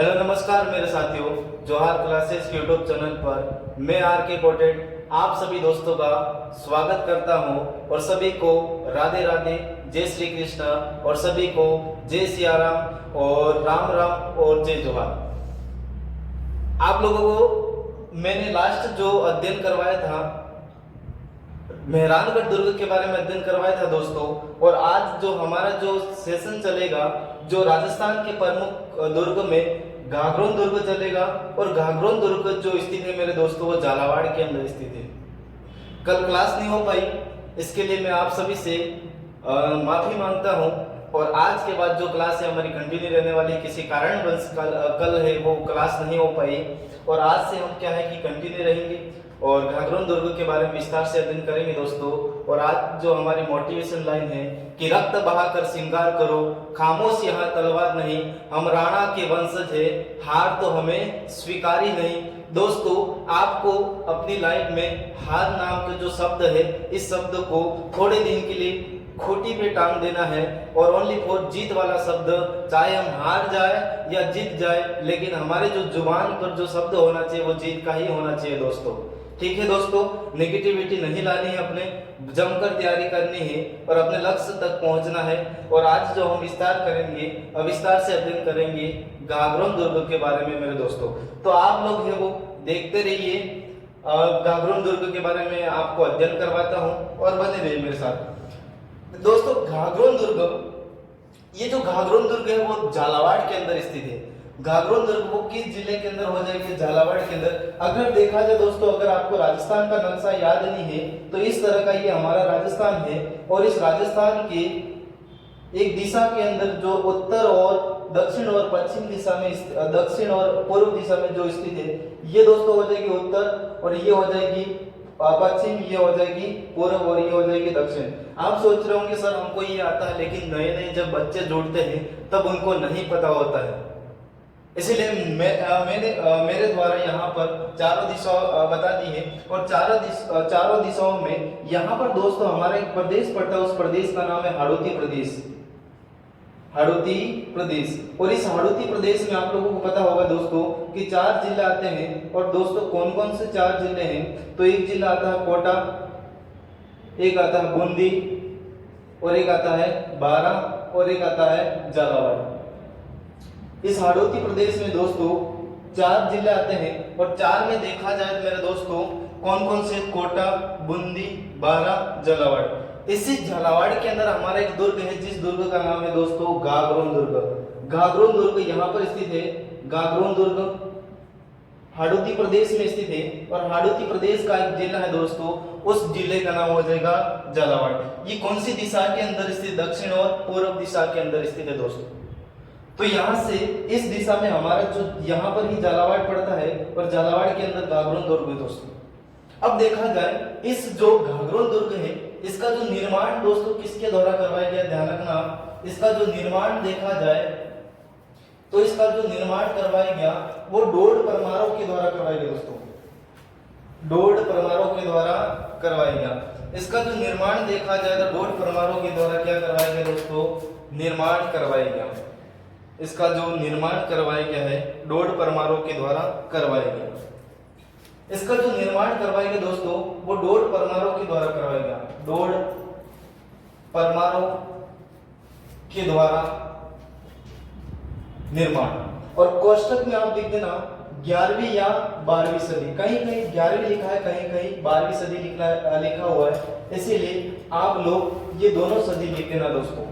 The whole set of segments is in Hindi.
हेलो नमस्कार मेरे साथियों, जोहार क्लासेस यूट्यूब चैनल पर मैं आर के पोटेट आप सभी दोस्तों का स्वागत करता हूं और सभी को राधे राधे, जय श्री कृष्ण और सभी को जय सिया राम और राम राम और जय जोहार। आप लोगों को मैंने लास्ट जो अध्ययन करवाया था मेहरानगढ़ दुर्ग के बारे में अध्ययन करवाया था दोस्तों, और आज जो हमारा जो सेशन चलेगा जो राजस्थान के प्रमुख दुर्ग में घाघरोन दुर्ग चलेगा। और घाघरोन दुर्ग जो स्थित है मेरे दोस्तों वो झालावाड़ के अंदर स्थित है। कल क्लास नहीं हो पाई, इसके लिए मैं आप सभी से माफी मांगता हूं। और आज के बाद जो क्लास है हमारी कंटिन्यू रहने वाली, किसी कारणवश कल है वो क्लास नहीं हो पाई, और आज से हम क्या है कि कंटिन्यू रहेंगे और घाघरोन दुर्ग के बारे में विस्तार से अध्ययन करेंगे दोस्तों। और आज जो हमारी मोटिवेशन लाइन है कि रक्त बहाकर श्रृंगार करो, खामोश यहाँ तलवार नहीं, हम राणा के वंशज है, हार तो हमें स्वीकार ही नहीं। दोस्तों, आपको अपनी लाइफ में हार नाम का जो शब्द है, इस शब्द को थोड़े दिन के लिए खोटी पे टांग देना है और ओनली फॉर जीत वाला शब्द, चाहे हम हार जाए या जीत जाए, लेकिन हमारे जो जुबान पर जो शब्द होना चाहिए वो जीत का ही होना चाहिए दोस्तों। ठीक है दोस्तों, नेगेटिविटी नहीं लानी है, अपने जमकर तैयारी करनी है और अपने लक्ष्य तक पहुंचना है। और आज जो हम विस्तार करेंगे, विस्तार से अध्ययन करेंगे घाघरोन दुर्ग के बारे में मेरे दोस्तों। तो आप लोग है वो देखते रहिए, घाघरोन दुर्ग के बारे में आपको अध्ययन करवाता हूँ और बने रहिए मेरे साथ दोस्तों। घाघरोन दुर्ग, ये जो घाघरोन दुर्ग है वो झालावाड़ के अंदर स्थित है। घाघरोन दुर्ग वो किस जिले के अंदर हो जाएगी? झालावाड़ के अंदर। अगर देखा जाए दोस्तों, अगर आपको राजस्थान का नक्शा याद नहीं है तो इस तरह का ये हमारा राजस्थान है, और इस राजस्थान के एक दिशा के अंदर जो उत्तर और दक्षिण और पश्चिम दिशा में, दक्षिण और पूर्व दिशा में जो स्थित है, ये दोस्तों हो जाएगी उत्तर, और ये हो जाएगी पश्चिम, ये हो जाएगी पूर्व, और ये हो जाएगी दक्षिण। आप सोच रहे होंगे सर हमको ये आता है, लेकिन नए नए जब बच्चे जुड़ते हैं तब उनको नहीं पता होता है। इसीलिए मेरे द्वारा यहाँ पर चारों दिशा बता दी है, और चारों दिशाओं में यहाँ पर दोस्तों हमारा एक प्रदेश पड़ता है, उस प्रदेश का नाम है हाड़ौती प्रदेश। हाड़ौती प्रदेश, और इस हाड़ौती प्रदेश में आप लोगों को पता होगा दोस्तों कि 4 जिले आते हैं। और दोस्तों कौन कौन से 4 जिले हैं? तो एक जिला आता है कोटा, एक आता है बूंदी, और एक आता है बारा, और एक आता है झालावाड़। इस हाड़ौती प्रदेश में दोस्तों 4 जिले आते हैं, और 4 में देखा जाए तो मेरे दोस्तों कौन कौन से? कोटा, बूंदी, बारा, झालावाड़। इसी झालावाड़ के अंदर हमारा एक दुर्ग है, जिस दुर्ग का नाम है दोस्तों घाघरोन दुर्ग। घाघरोन दुर्ग यहाँ पर स्थित है। घाघरोन दुर्ग हाड़ौती प्रदेश में स्थित है, और हाड़ौती प्रदेश का एक जिला है दोस्तों, उस जिले का नाम हो जाएगा झालावाड़। ये कौन सी दिशा के अंदर स्थित? दक्षिण और पूर्व दिशा के अंदर स्थित है दोस्तों। तो यहाँ से इस दिशा में हमारा जो यहाँ पर ही झालावाड़ पड़ता है, और झालावाड़ के अंदर घाघरोन दुर्ग है दोस्तों। अब देखा जाए इस जो घाघरोन दुर्ग है, इसका जो निर्माण दोस्तों किसके द्वारा करवाया गया? ध्यान रखना, इसका जो निर्माण देखा जाए तो इसका जो निर्माण करवाया गया वो डोड परमारों के द्वारा करवाया गया दोस्तों। डोड परमारों के द्वारा करवाया गया। इसका जो निर्माण देखा जाए तो डोड परमारों के द्वारा क्या करवाया गया दोस्तों? निर्माण करवाया गया। इसका जो निर्माण करवाया गया है डोड परमारों के द्वारा करवाया गया। इसका जो निर्माण करवाया गया दोस्तों वो डोड परमारों के द्वारा करवाया गया। डोड परमारों के द्वारा निर्माण। और कोष्टक में आप लिख देना 11वीं या 12वीं सदी। कहीं कहीं 11वीं लिखा है, कहीं कहीं 12वीं सदी लिखा हुआ है, इसीलिए आप लोग ये दोनों सदी लिख देना दोस्तों।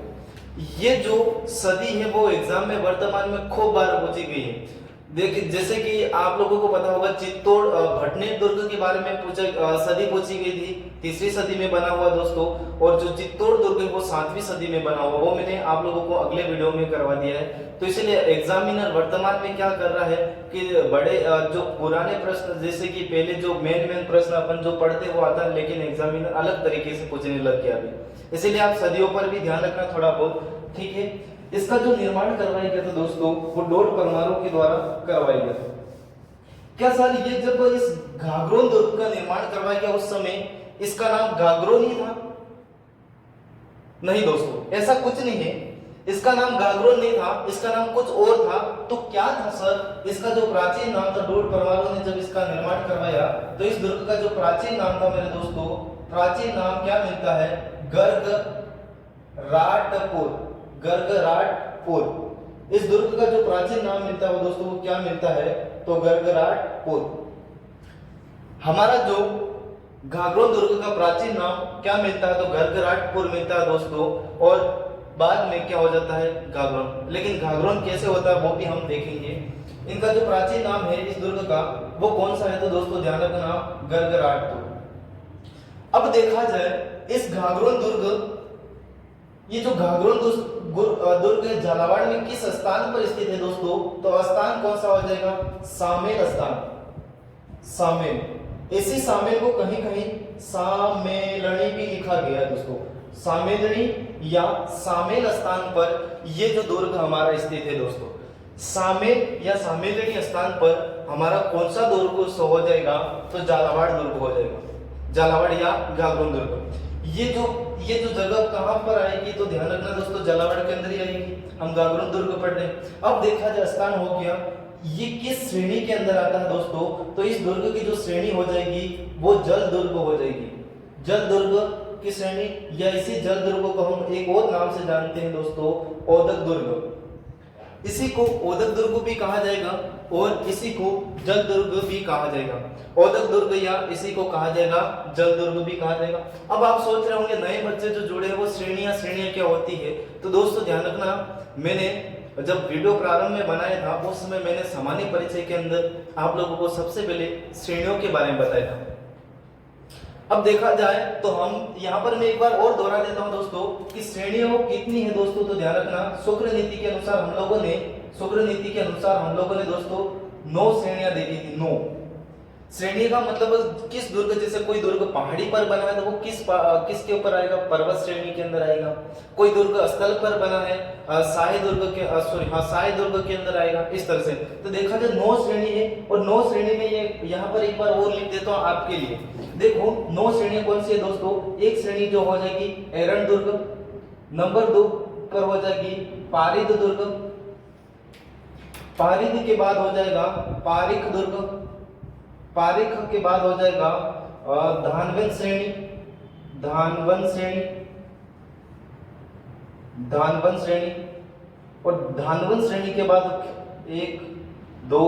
ये जो सदी है वो एग्जाम में वर्तमान में खूब बार पूछी गई है। देखिए जैसे कि आप लोगों को पता होगा चित्तौड़ भटनेर दुर्ग के बारे में सदी पूछी गई थी, 3वीं सदी में बना हुआ दोस्तों। और जो चित्तौड़ दुर्ग है वो 7वीं सदी में बना हुआ, वो मैंने आप लोगों को अगले वीडियो में करवा दिया है। तो इसलिए एग्जामिनर वर्तमान में क्या कर रहा है कि बड़े जो पुराने प्रश्न, जैसे कि पहले जो मेन प्रश्न अपन जो पढ़ते वो आता है, लेकिन एग्जामिनर अलग तरीके से पूछने लग गया अभी। इसलिए आप सदियों पर भी ध्यान रखना थोड़ा बहुत, ठीक है। इसका जो निर्माण करवाया गया था दोस्तों वो डोड परमारों के द्वारा करवाया गया था। क्या सर ये जब इस घाघरोन दुर्ग का निर्माण करवाया गया उस समय इसका नाम घाघरोन ही था? नहीं दोस्तों, ऐसा कुछ नहीं है। इसका नाम गागरोन नहीं था, इसका नाम कुछ और था। तो क्या था सर? इसका जो प्राचीन नाम था, ड्रूड परमारों ने जब इसका निर्माण करवाया तो इस दुर्ग का जो प्राचीन नाम था मेरे दोस्तों, प्राचीन नाम क्या मिलता है? गर्गराटपुर। गर्गराटपुर इस दुर्ग का जो प्राचीन नाम मिलता है वो दोस्तों वो क्या मिलता है? तो गर्गराटपुर। हमारा जो घाघरोन दुर्ग का प्राचीन नाम क्या मिलता है? तो गर्गराटपुर मिलता है दोस्तों, और बाद में क्या हो जाता है? घाघरोन। लेकिन घाघरोन कैसे होता है वो भी हम देखेंगे। इनका जो प्राचीन नाम है इस दुर्ग का वो कौन सा है? तो दोस्तों ध्यान रखना, गर्गराटपुर। अब देखा जाए इस घाघरोन दुर्ग, ये जो घाघरोन दुर्ग है झालावाड़ में किस स्थान पर स्थित है दोस्तों? तो स्थान कौन सा हो जाएगा? सामेल स्थान। सामेल। इसी सामेल को कहीं कहीं सामेलनी भी लिखा गया है दोस्तों। सामेलनी या सामेल स्थान पर ये जो दुर्ग हमारा स्थित है दोस्तों। सामेल या सामेलनी स्थान पर हमारा कौन सा दुर्ग हो जाएगा? तो झालावाड़ दुर्ग हो जाएगा। झालावाड़ या घाघरोन दुर्ग। ये जो जगह कहां पर आएगी? तो ध्यान रखना दोस्तों, झालावाड़ के अंदर ही आएगी। हम घाघरोन दुर्ग पढ़ रहे हैं। अब देखा जाए स्थान हो गया, ये किस श्रेणी के अंदर आता है दोस्तों? तो इस दुर्ग की जो श्रेणी हो जाएगी वो जल दुर्ग हो जाएगी। जल दुर्ग की श्रेणी, या इसी जल दुर्ग को हम एक और नाम से जानते हैं दोस्तों, ओदक दुर्ग। इसी को ओदक दुर्ग भी कहा जाएगा और इसी को जल दुर्ग भी कहा जाएगा। ओदक दुर्ग या इसी को कहा जाएगा जल दुर्ग भी कहा जाएगा। अब आप सोच रहे होंगे नए बच्चे जो जुड़े हैं वो श्रेणियां क्या होती है? तो दोस्तों ध्यान रखना, मैंने जब वीडियो प्रारंभ में बनाया था उस समय मैंने सामान्य परिचय के अंदर आप लोगों को सबसे पहले श्रेणियों के बारे में बताया था। अब देखा जाए तो हम यहाँ पर मैं एक बार और दोहरा देता हूँ दोस्तों कि श्रेणियों कितनी है दोस्तों। तो ध्यान रखना, शुक्र नीति के अनुसार हम लोगों ने दोस्तों 9 श्रेणियां देखी थी। 9 श्रेणी का मतलब किस दुर्ग, जैसे कोई दुर्ग पहाड़ी पर बना है तो वो किसके ऊपर आएगा? पर्वत श्रेणी के अंदर आएगा। कोई दुर्ग स्थल पर बना है, साय दुर्ग के अंदर आएगा। इस तरह से तो देखा जाए 9 श्रेणी है, और 9 श्रेणी में ये यहाँ पर एक बार और लिख देता हूँ आपके लिए। देखो 9 श्रेणियां कौन सी है दोस्तों? एक श्रेणी जो हो जाएगी एरन दुर्ग, नंबर 2 पर हो जाएगी पारिद दुर्ग, पारिद के बाद हो जाएगा पारिक दुर्ग, पारिक के बाद हो जाएगा धानवन श्रेणी, धानवन श्रेणी, और धानवन श्रेणी के बाद 1 2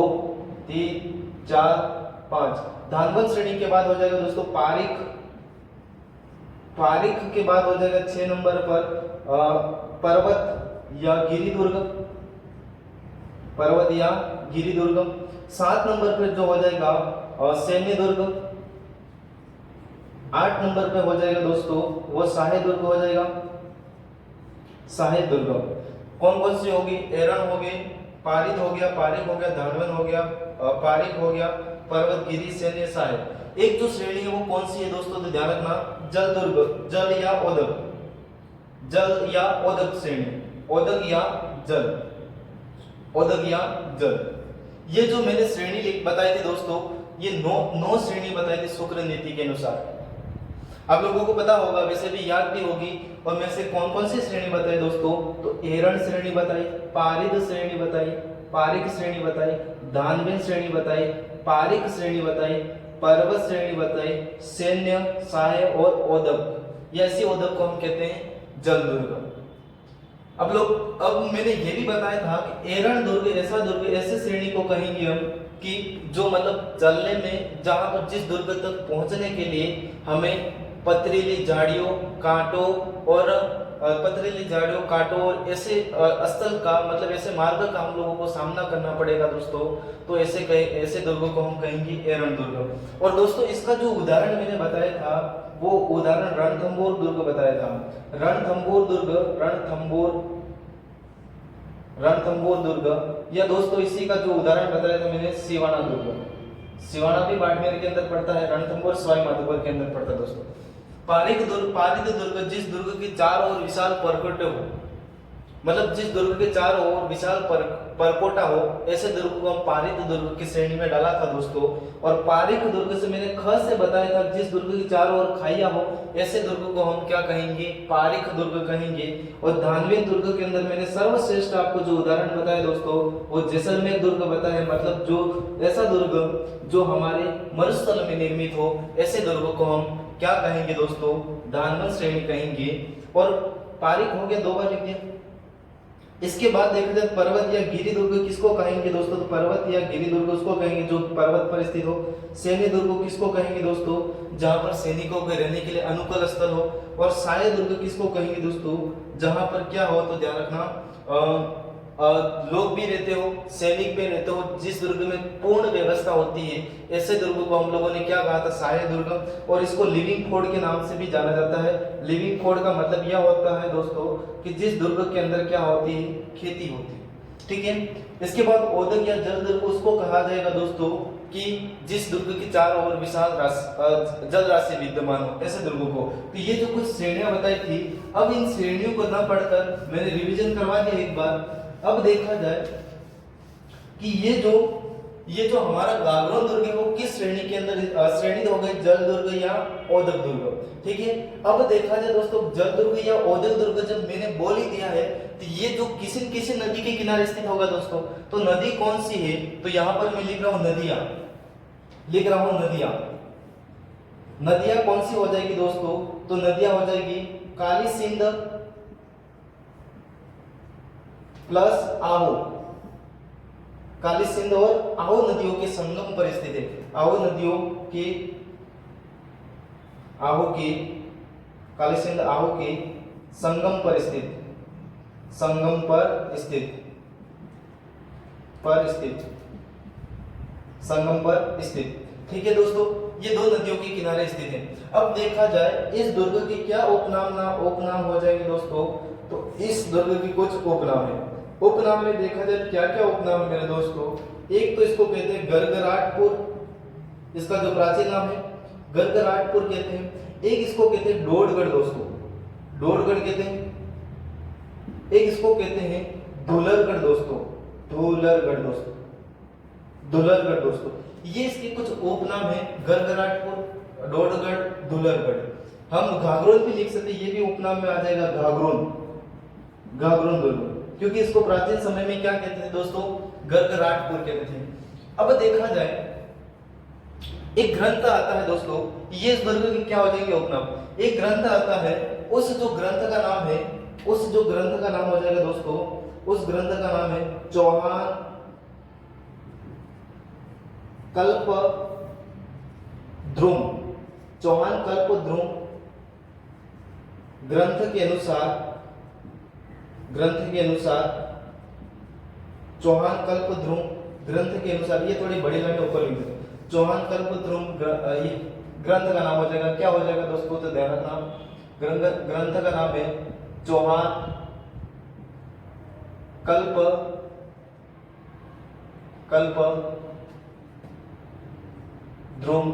3 4 5 धानवन श्रेणी के बाद हो जाएगा दोस्तों पारिक, पारिक के बाद हो जाएगा 6 नंबर पर पर्वत या गिरि दुर्ग, पर्वत या गिरि दुर्ग। 7 नंबर पर जो हो जाएगा सैन्य दुर्ग। 8 नंबर पे हो जाएगा दोस्तों वो साहे दुर्ग हो जाएगा। साहे दुर्ग कौन कौन सी होगी? एरन हो गई, पारिद हो गया, पारिक हो गया, धानवन हो गया, पारिक हो गया, पर्वत, गिरि, सैन्य, साहे। एक जो श्रेणी है वो कौन सी है दोस्तों? तो ध्यान रखना, जल दुर्ग, जल या ओदक, जल या ओदक श्रेणी, ओदक या जल, ओदक या जल। ये जो मैंने श्रेणी बताई थी दोस्तों, ये 9 श्रेणी बताई थी शुक्र नीति के अनुसार। आप लोगों को पता होगा, वैसे भी याद भी होगी। और में से कौन कौन सी श्रेणी बताई दोस्तों? तो एरन श्रेणी बताई, पारिद श्रेणी बताई, पारिक श्रेणी बताई, धानवन श्रेणी बताई, पारिक श्रेणी बताई, पर्वत श्रेणी बताई, सैन्य, साहे और ओदक। या इसी ओदक को हम कहते हैं जल दुर्ग। अब मैंने ये भी बताया था कि एरन दुर्ग ऐसा दुर्ग, ऐसे श्रेणी को कहेंगे हम कि जो मतलब चलने में, जहां पर जिस दुर्ग तक पहुंचने के लिए हमें पथरीली झाड़ियों, कांटों और ऐसे स्थल का मतलब ऐसे मार्ग का हम लोगों को सामना करना पड़ेगा दोस्तों। तो ऐसे दुर्गों को हम कहेंगे एरन दुर्ग। और दोस्तों इसका जो उदाहरण मैंने बताया था वो उदाहरण रणथंबोर दुर्ग बताया था। रणथंबोर दुर्ग या दोस्तों इसी का जो उदाहरण बताया था मैंने सिवाना दुर्ग। सिवाना भी बाड़मेर के अंदर पड़ता है, रणथंबोर सवाई माधोपुर के अंदर पड़ता है दोस्तों। पारिद दुर्ग जिस दुर्ग की चारों ओर विशाल परकोटे हो, मतलब जिस दुर्ग के चारों ओर विशाल परकोटा हो, ऐसे दुर्ग को हम पारिक दुर्ग की श्रेणी में डाला था दोस्तों। और पारिक दुर्ग से मैंने ख से बताया था, जिस दुर्ग की चारों ओर खाइया हो, ऐसे दुर्ग को हम क्या कहेंगे, पारिक दुर्ग कहेंगे। और धानवीर दुर्ग के अंदर मैंने सर्वश्रेष्ठ आपको जो उदाहरण बताया दोस्तों, वो जैसलमेर दुर्ग बताया, मतलब जो ऐसा दुर्ग जो हमारे मरुस्थल में निर्मित हो, ऐसे दुर्ग को हम क्या कहेंगे दोस्तों, दानवन श्रेणी कहेंगे। और पारिक हो गया, 2 बार लिख दिया। इसके बाद देखा जाए पर्वत या गिरी दुर्ग किसको कहेंगे दोस्तों, तो पर्वत या गिरी दुर्ग उसको कहेंगे जो पर्वत पर स्थित हो। सैन्य दुर्ग किसको कहेंगे दोस्तों, जहां पर सैनिकों के रहने के लिए अनुकूल स्थल हो। और साय दुर्ग किसको कहेंगे दोस्तों, जहां पर क्या हो, तो ध्यान रखना लोग भी रहते हो, सैनिक भी रहते हो, जिस दुर्ग में पूर्ण व्यवस्था होती है, ऐसे दुर्ग को हम लोगों ने क्या कहा था, सहायक दुर्ग। और इसको लिविंग फोर्ट के नाम से भी जाना जाता है। लिविंग फोर्ट का मतलब यह होता है दोस्तों कि जिस दुर्ग के अंदर क्या होती है, खेती होती है, ठीक है। इसके बाद ओदक या जल दुर्ग उसको कहा जाएगा दोस्तों कि जिस दुर्ग की चारों ओर विशाल जल राशि विद्यमान हो, ऐसे दुर्गों को। तो ये जो कुछ श्रेणियां बताई थी, अब इन श्रेणियों को न पढ़कर मैंने रिवीजन करवा दिया एक बार। अब देखा जाए कि ये जो हमारा गागरोन दुर्ग है वो किस श्रेणी के अंदर श्रेणी हो गई, जल दुर्ग या ओदक दुर्ग, ठीक है। अब देखा जाए दोस्तों, जल दुर्ग या ओदक दुर्ग जब मैंने बोल ही दिया है, तो ये जो किसी नदी के किनारे स्थित होगा दोस्तों, तो नदी कौन सी है, तो यहां पर मैं लिख रहा हूं नदियां, नदियां कौन सी हो जाएगी दोस्तों, तो नदियां हो जाएगी काली सिंध प्लस आहू। काली सिंध और आहू नदियों के संगम पर स्थित है। काली सिंध आहू के संगम पर स्थित, ठीक है दोस्तों। ये 2 नदियों के किनारे स्थित है। अब देखा जाए इस दुर्ग के क्या उपनाम हो जाएंगे दोस्तों, तो इस दुर्ग की कुछ उपनाम है। उपनाम में देखा जाए क्या क्या उपनाम है मेरे दोस्तों, एक तो इसको कहते हैं गरगराटपुर, इसका जो प्राचीन नाम है गरगराटपुर कहते हैं। एक इसको कहते हैं डोडगढ़ दोस्तों, डोडगढ़ कहते हैं। एक इसको कहते हैं धुलरगढ़ दोस्तों। ये इसके कुछ उपनाम है, गरगराटपुर, डोडगढ़, धुलरगढ़। हम घाघरोन भी लिख सकते, ये भी उपनाम में आ जाएगा, घाघरोन दुर्ग, क्योंकि इसको प्राचीन समय में क्या कहते थे दोस्तों, गरगराटपुर कहते थे। अब देखा जाए एक ग्रंथ आता है दोस्तों, ये इस दुर्ग के क्या हो जाएंगे उपनाम। एक ग्रंथ आता है, उस जो ग्रंथ का नाम हो जाएगा दोस्तों, उस ग्रंथ का नाम है चौहान कल्प ध्रुम। ग्रंथ के अनुसार चौहान कल्प ध्रुम ग्रंथ के अनुसार, ये थोड़ी बड़ी लाइन ऊपर लिख दो, चौहान कल्प ध्रुम ये ग्रंथ का नाम हो जाएगा। क्या हो जाएगा दोस्तों, तो ध्यान रखना, ग्रंथ का नाम है चौहान कल्प ध्रुम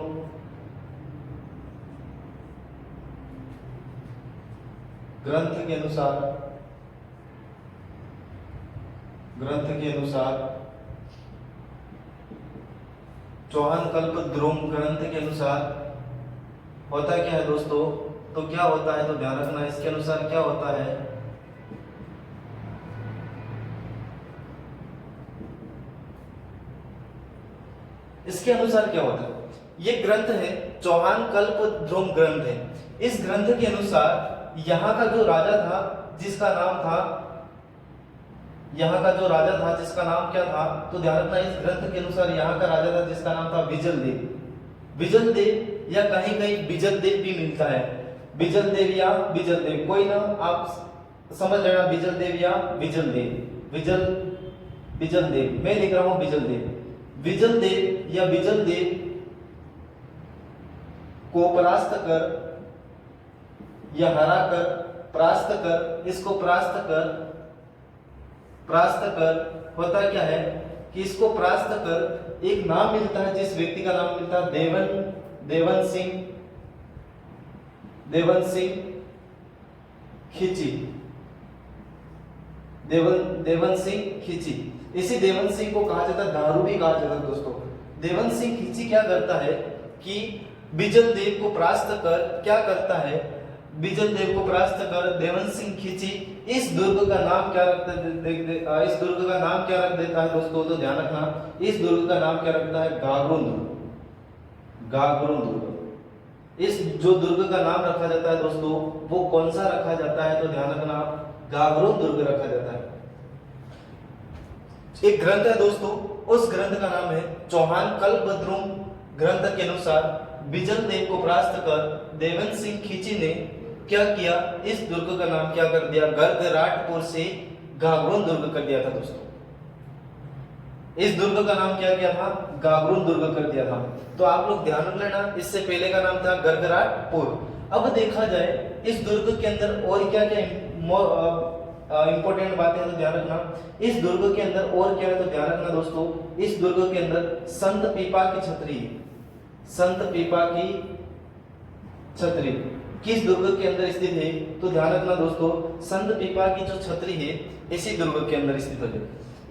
ग्रंथ के अनुसार चौहान कल्प ध्रुम ग्रंथ के अनुसार होता क्या है दोस्तों, तो क्या होता है, तो ध्यान रखना, इसके अनुसार क्या होता है, इसके अनुसार क्या होता है, ये ग्रंथ है चौहान कल्प ध्रुम ग्रंथ है। इस ग्रंथ के अनुसार यहाँ का जो राजा था जिसका नाम क्या था, तो ध्यान रखना, इस ग्रंथ के अनुसार यहाँ का राजा था जिसका नाम था बिजलदेव या कहीं बिजलदेव भी मिलता है, बिजलदेव या बिजलदेव, कोई ना आप समझ लेना, बिजलदेव या बिजलदेव, मैं लिख रहा हूं बिजलदेव या बिजलदेव को परास्त कर या हरा कर, परास्त कर होता क्या है कि इसको परास्त कर एक नाम मिलता है, जिस व्यक्ति का नाम मिलता है देवन सिंह खिची। देवन सिंह खींची। इसी देवन सिंह को कहा जाता है दारू भी कहा जाता है दोस्तों। देवन सिंह खींची क्या करता है कि बिजल देव को परास्त कर क्या करता है, बिजल देव को परास्त कर देवन सिंह खींची इस दुर्ग का नाम क्या रखता है, इस दुर्ग का नाम क्या रख देता है दोस्तों, तो ध्यान रखना, इस दुर्ग का नाम क्या रखता है, गागरोन दुर्ग। गागरोन दुर्ग, इस जो दुर्ग का नाम रखा जाता है दोस्तों वो कौन सा रखा जाता है, तो ध्यान रखना गागरोन दुर्ग रखा जाता है। एक ग्रंथ है दोस्तों, उस ग्रंथ का नाम है चौहान कल्पद्रुम ग्रंथ के अनुसार बिजल देव को परास्त कर देवन सिंह खींची ने क्या किया, इस दुर्ग का नाम क्या कर दिया, गरगराटपुर से गागरोन दुर्ग कर दिया था दोस्तों। इस दुर्ग का नाम क्या किया था, गागरोन दुर्ग कर दिया था। तो आप लोग ध्यान रख लेना, इससे पहले का नाम था गरगराटपुर। अब देखा जाए इस दुर्ग के अंदर और क्या क्या इंपॉर्टेंट बातें हैं तो ध्यान रखना। इस दुर्ग के अंदर और क्या है तो ध्यान रखना दोस्तों, इस दुर्ग के अंदर संत पीपा की छतरी, संत पीपा की छतरी किस दुर्ग के अंदर स्थित है, तो ध्यान रखना दोस्तों, संत पीपा की जो छतरी है इसी दुर्ग के अंदर स्थित है।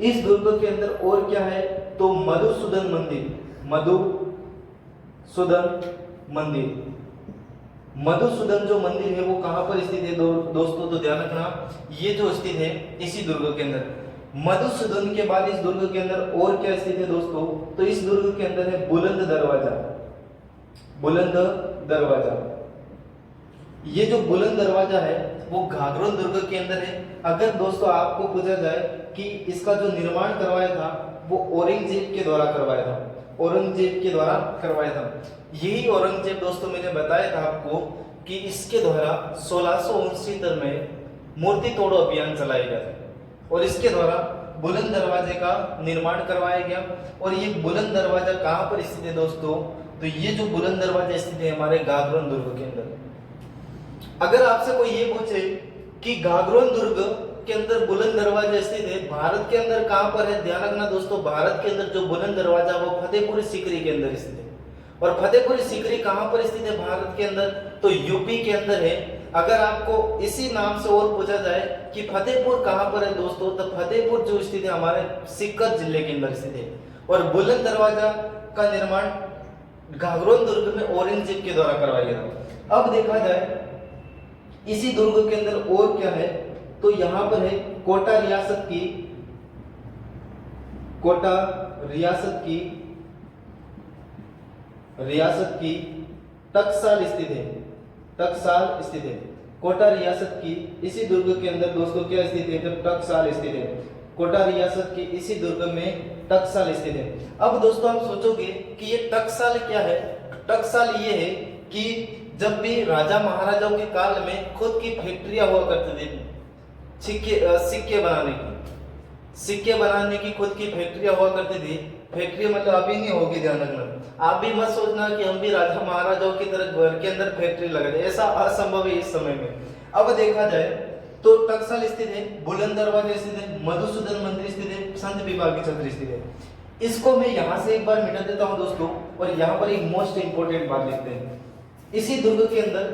इस दुर्ग के अंदर और क्या है तो मधुसूदन मंदिर, मधुसूदन मंदिर, मधुसूदन जो मंदिर है वो कहां पर स्थित है दोस्तों, तो ध्यान रखना ये जो स्थित है इसी दुर्ग के अंदर। मधुसूदन के बाद इस दुर्ग के अंदर और क्या स्थित है दोस्तों, तो इस दुर्ग के अंदर है बुलंद दरवाजा, बुलंद दरवाजा। ये जो बुलंद दरवाजा है वो गागरोन दुर्ग के अंदर है। अगर दोस्तों आपको पूछा जाए कि इसका जो निर्माण करवाया था वो औरंगजेब के द्वारा करवाया था, औरंगजेब के द्वारा करवाया था। यही औरंगजेब दोस्तों मैंने बताया था आपको कि इसके द्वारा 1669 में मूर्ति तोड़ो अभियान चलाया गया था और इसके द्वारा बुलंद दरवाजे का निर्माण करवाया गया। और ये बुलंद दरवाजा कहां पर स्थित है दोस्तों, तो ये जो बुलंद दरवाजा स्थित है हमारे गागरोन दुर्ग के अंदर। अगर आपसे कोई ये पूछे कि गागरोन दुर्ग के अंदर बुलंद दरवाजा स्थित है, भारत के अंदर कहां पर है, ध्यान रखना दोस्तों, भारत के अंदर जो बुलंद दरवाजा वो फतेहपुर सीकरी के अंदर स्थित है। और फतेहपुर सीकरी कहां पर स्थित है भारत के अंदर, तो यूपी के अंदर है। अगर आपको इसी नाम से और पूछा जाए कि फतेहपुर कहां पर है दोस्तों, तो फतेहपुर जो स्थित है हमारे सीकर जिले के अंदर स्थित है। और बुलंद दरवाजा का निर्माण गागरोन दुर्ग में औरंगजेब के द्वारा करवाया गया। अब देखा जाए इसी दुर्ग के अंदर और क्या है, तो यहां पर है कोटा रियासत की, कोटा रियासत की टकसाल स्थित है, टकसाल स्थित है। कोटा रियासत की इसी दुर्ग के अंदर दोस्तों क्या स्थित है, जब टकसाल स्थित है। कोटा रियासत की इसी दुर्ग में टकसाल स्थित है। अब दोस्तों आप सोचोगे कि ये टकसाल क्या है, टकसाल ये है कि जब भी राजा महाराजाओं के काल में खुद की फैक्ट्रियां हुआ करती थी, सिक्के बनाने की खुद की फैक्ट्रियां हुआ करती थी। फैक्ट्री मतलब अभी नहीं होगी, ध्यान रखना। आप भी मत सोचना कि हम भी राजा महाराजाओं की तरह घर के अंदर फैक्ट्री लगा दे, ऐसा असंभव है इस समय में। अब देखा जाए तो टकसाल स्थित है, बुलंद दरवाजा स्थित है, मधुसूदन मंदिर स्थित है, संत पीपा की छतरी स्थित है। इसको मैं यहाँ से एक बार मिटा देता हूँ दोस्तों, और यहाँ पर एक मोस्ट इंपोर्टेंट बात लिखते हैं। इसी दुर्ग के अंदर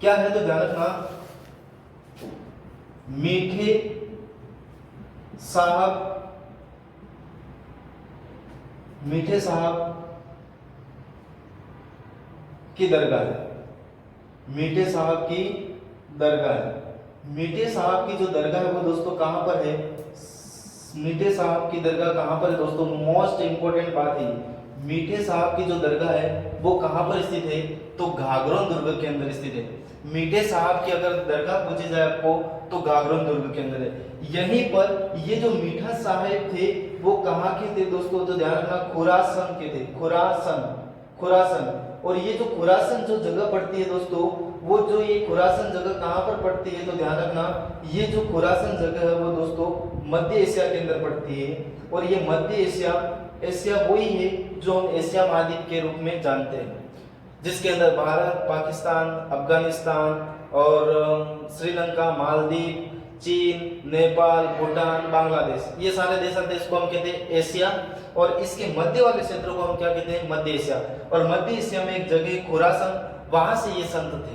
क्या है तो ध्यान रखना, मीठे साहब की दरगाह है, मीठे साहब की दरगाह है। मीठे साहब की जो दरगाह है वो दोस्तों कहां पर है, मीठे साहब की दरगाह कहां पर है दोस्तों, मोस्ट इंपोर्टेंट बात है। मीठे साहब की जो दरगाह है वो कहां पर स्थित है, तो गागरोन दुर्ग के अंदर स्थित है। मीठे साहब की अगर दरगाह पूछी जाए आपको तो गागरोन दुर्ग के अंदर है। यहीं पर ये जो मीठा साहब थे वो कहाँ के थे दोस्तों, तो ध्यान रखना खुरासन के थे, खुरासन। और ये जो खुरासन जो जगह पड़ती है दोस्तों, वो जो ये खुरासन जगह कहाँ पर पड़ती है, तो ध्यान रखना ये जो खुरासन जगह है वो दोस्तों मध्य एशिया के अंदर पड़ती है। और ये मध्य एशिया वही है जो हम एशिया महाद्वीप के रूप में जानते हैं, जिसके अंदर भारत, पाकिस्तान, अफगानिस्तान और श्रीलंका, मालदीव, चीन, नेपाल, भूटान, बांग्लादेश, ये सारे देश को हम कहते हैं एशिया। और इसके मध्य वाले क्षेत्र को हम क्या कहते हैं, मध्य एशिया। और मध्य एशिया में एक जगह खुरासन, वहां से ये संत थे।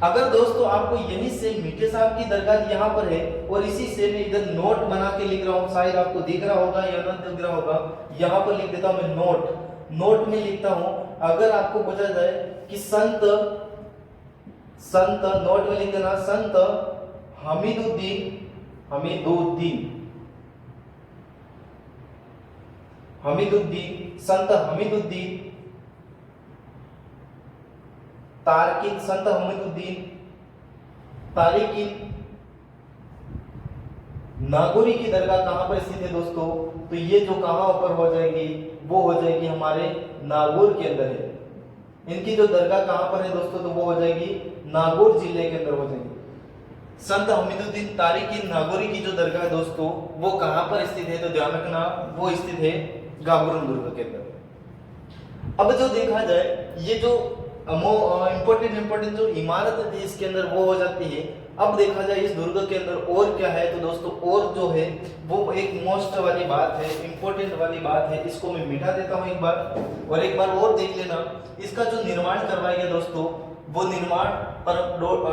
अगर दोस्तों आपको यहीं से मीठे साहब की दरगाह यहाँ पर है और इसी से मैं इधर नोट बना के लिख रहा हूँ, शायद आपको दिख रहा होगा या ना दिख रहा होगा, यहाँ पर लिख देता हूँ मैं नोट में लिखता हूँ। अगर आपको पूछा जाए कि संत नोट में लिख देना संत हमीदुद्दीन संत हमीदुद्दीन तारकिन संत हमीदुद्दीन तारिकिन नागौरी की दरगाह कहां पर स्थित है दोस्तों? तो ये जो कहां पर हो जाएगी, वो हो जाएगी हमारे नागौर के अंदर है। इनकी जो दरगाह कहां पर है दोस्तों? तो वो हो जाएगी नागौर जिले के अंदर हो जाएगी। संत हमीदुद्दीन तारिकिन नागौरी की जो दरगाह है दोस्तों, वो कहां पर स्थित है? तो ध्यान रखना, वो स्थित है गागरोन दुर्ग के अंदर। अब जो देखा जाए, ये जो इंपॉर्टेंट जो इमारत है इसके अंदर वो हो जाती है। अब देखा जाए इस दुर्ग के अंदर और क्या है, तो दोस्तों और जो है वो एक मोस्ट वाली बात है, इंपॉर्टेंट वाली बात है। इसको मैं मिटा देता हूं एक बार, और एक बार और देख लेना। इसका जो निर्माण करवाया गया दोस्तों, वो निर्माण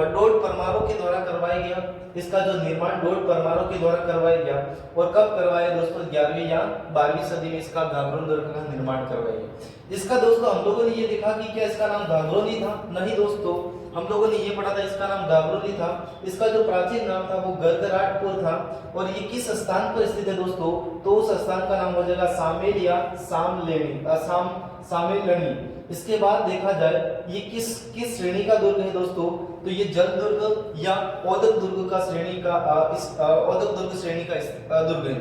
डोड परमारों के द्वारा करवाया गया। इसका जो निर्माण डोड परमारों के द्वारा करवाया गया। और कब करवाया दोस्तों? 11वीं या 12वीं सदी में इसका गागरोन दुर्ग का निर्माण करवाया गया। इसका दोस्तों हम लोगों ने ये देखा कि क्या इसका नाम गागरोन ही था? नहीं दोस्तों, हम लोगों ने ये पढ़ा था इसका नाम गागरोन ही था। इसका जो प्राचीन नाम था वो गरगराटपुर था। और ये किस स्थान पर स्थित है दोस्तों? तो उस स्थान का नाम हो जाएगा सामेल या सामेलनी। इसके बाद देखा जाए ये किस श्रेणी का दुर्ग है दोस्तों? तो ये जल दुर्ग या औदक दुर्ग का श्रेणी का औदक दुर्ग श्रेणी का दुर्ग है।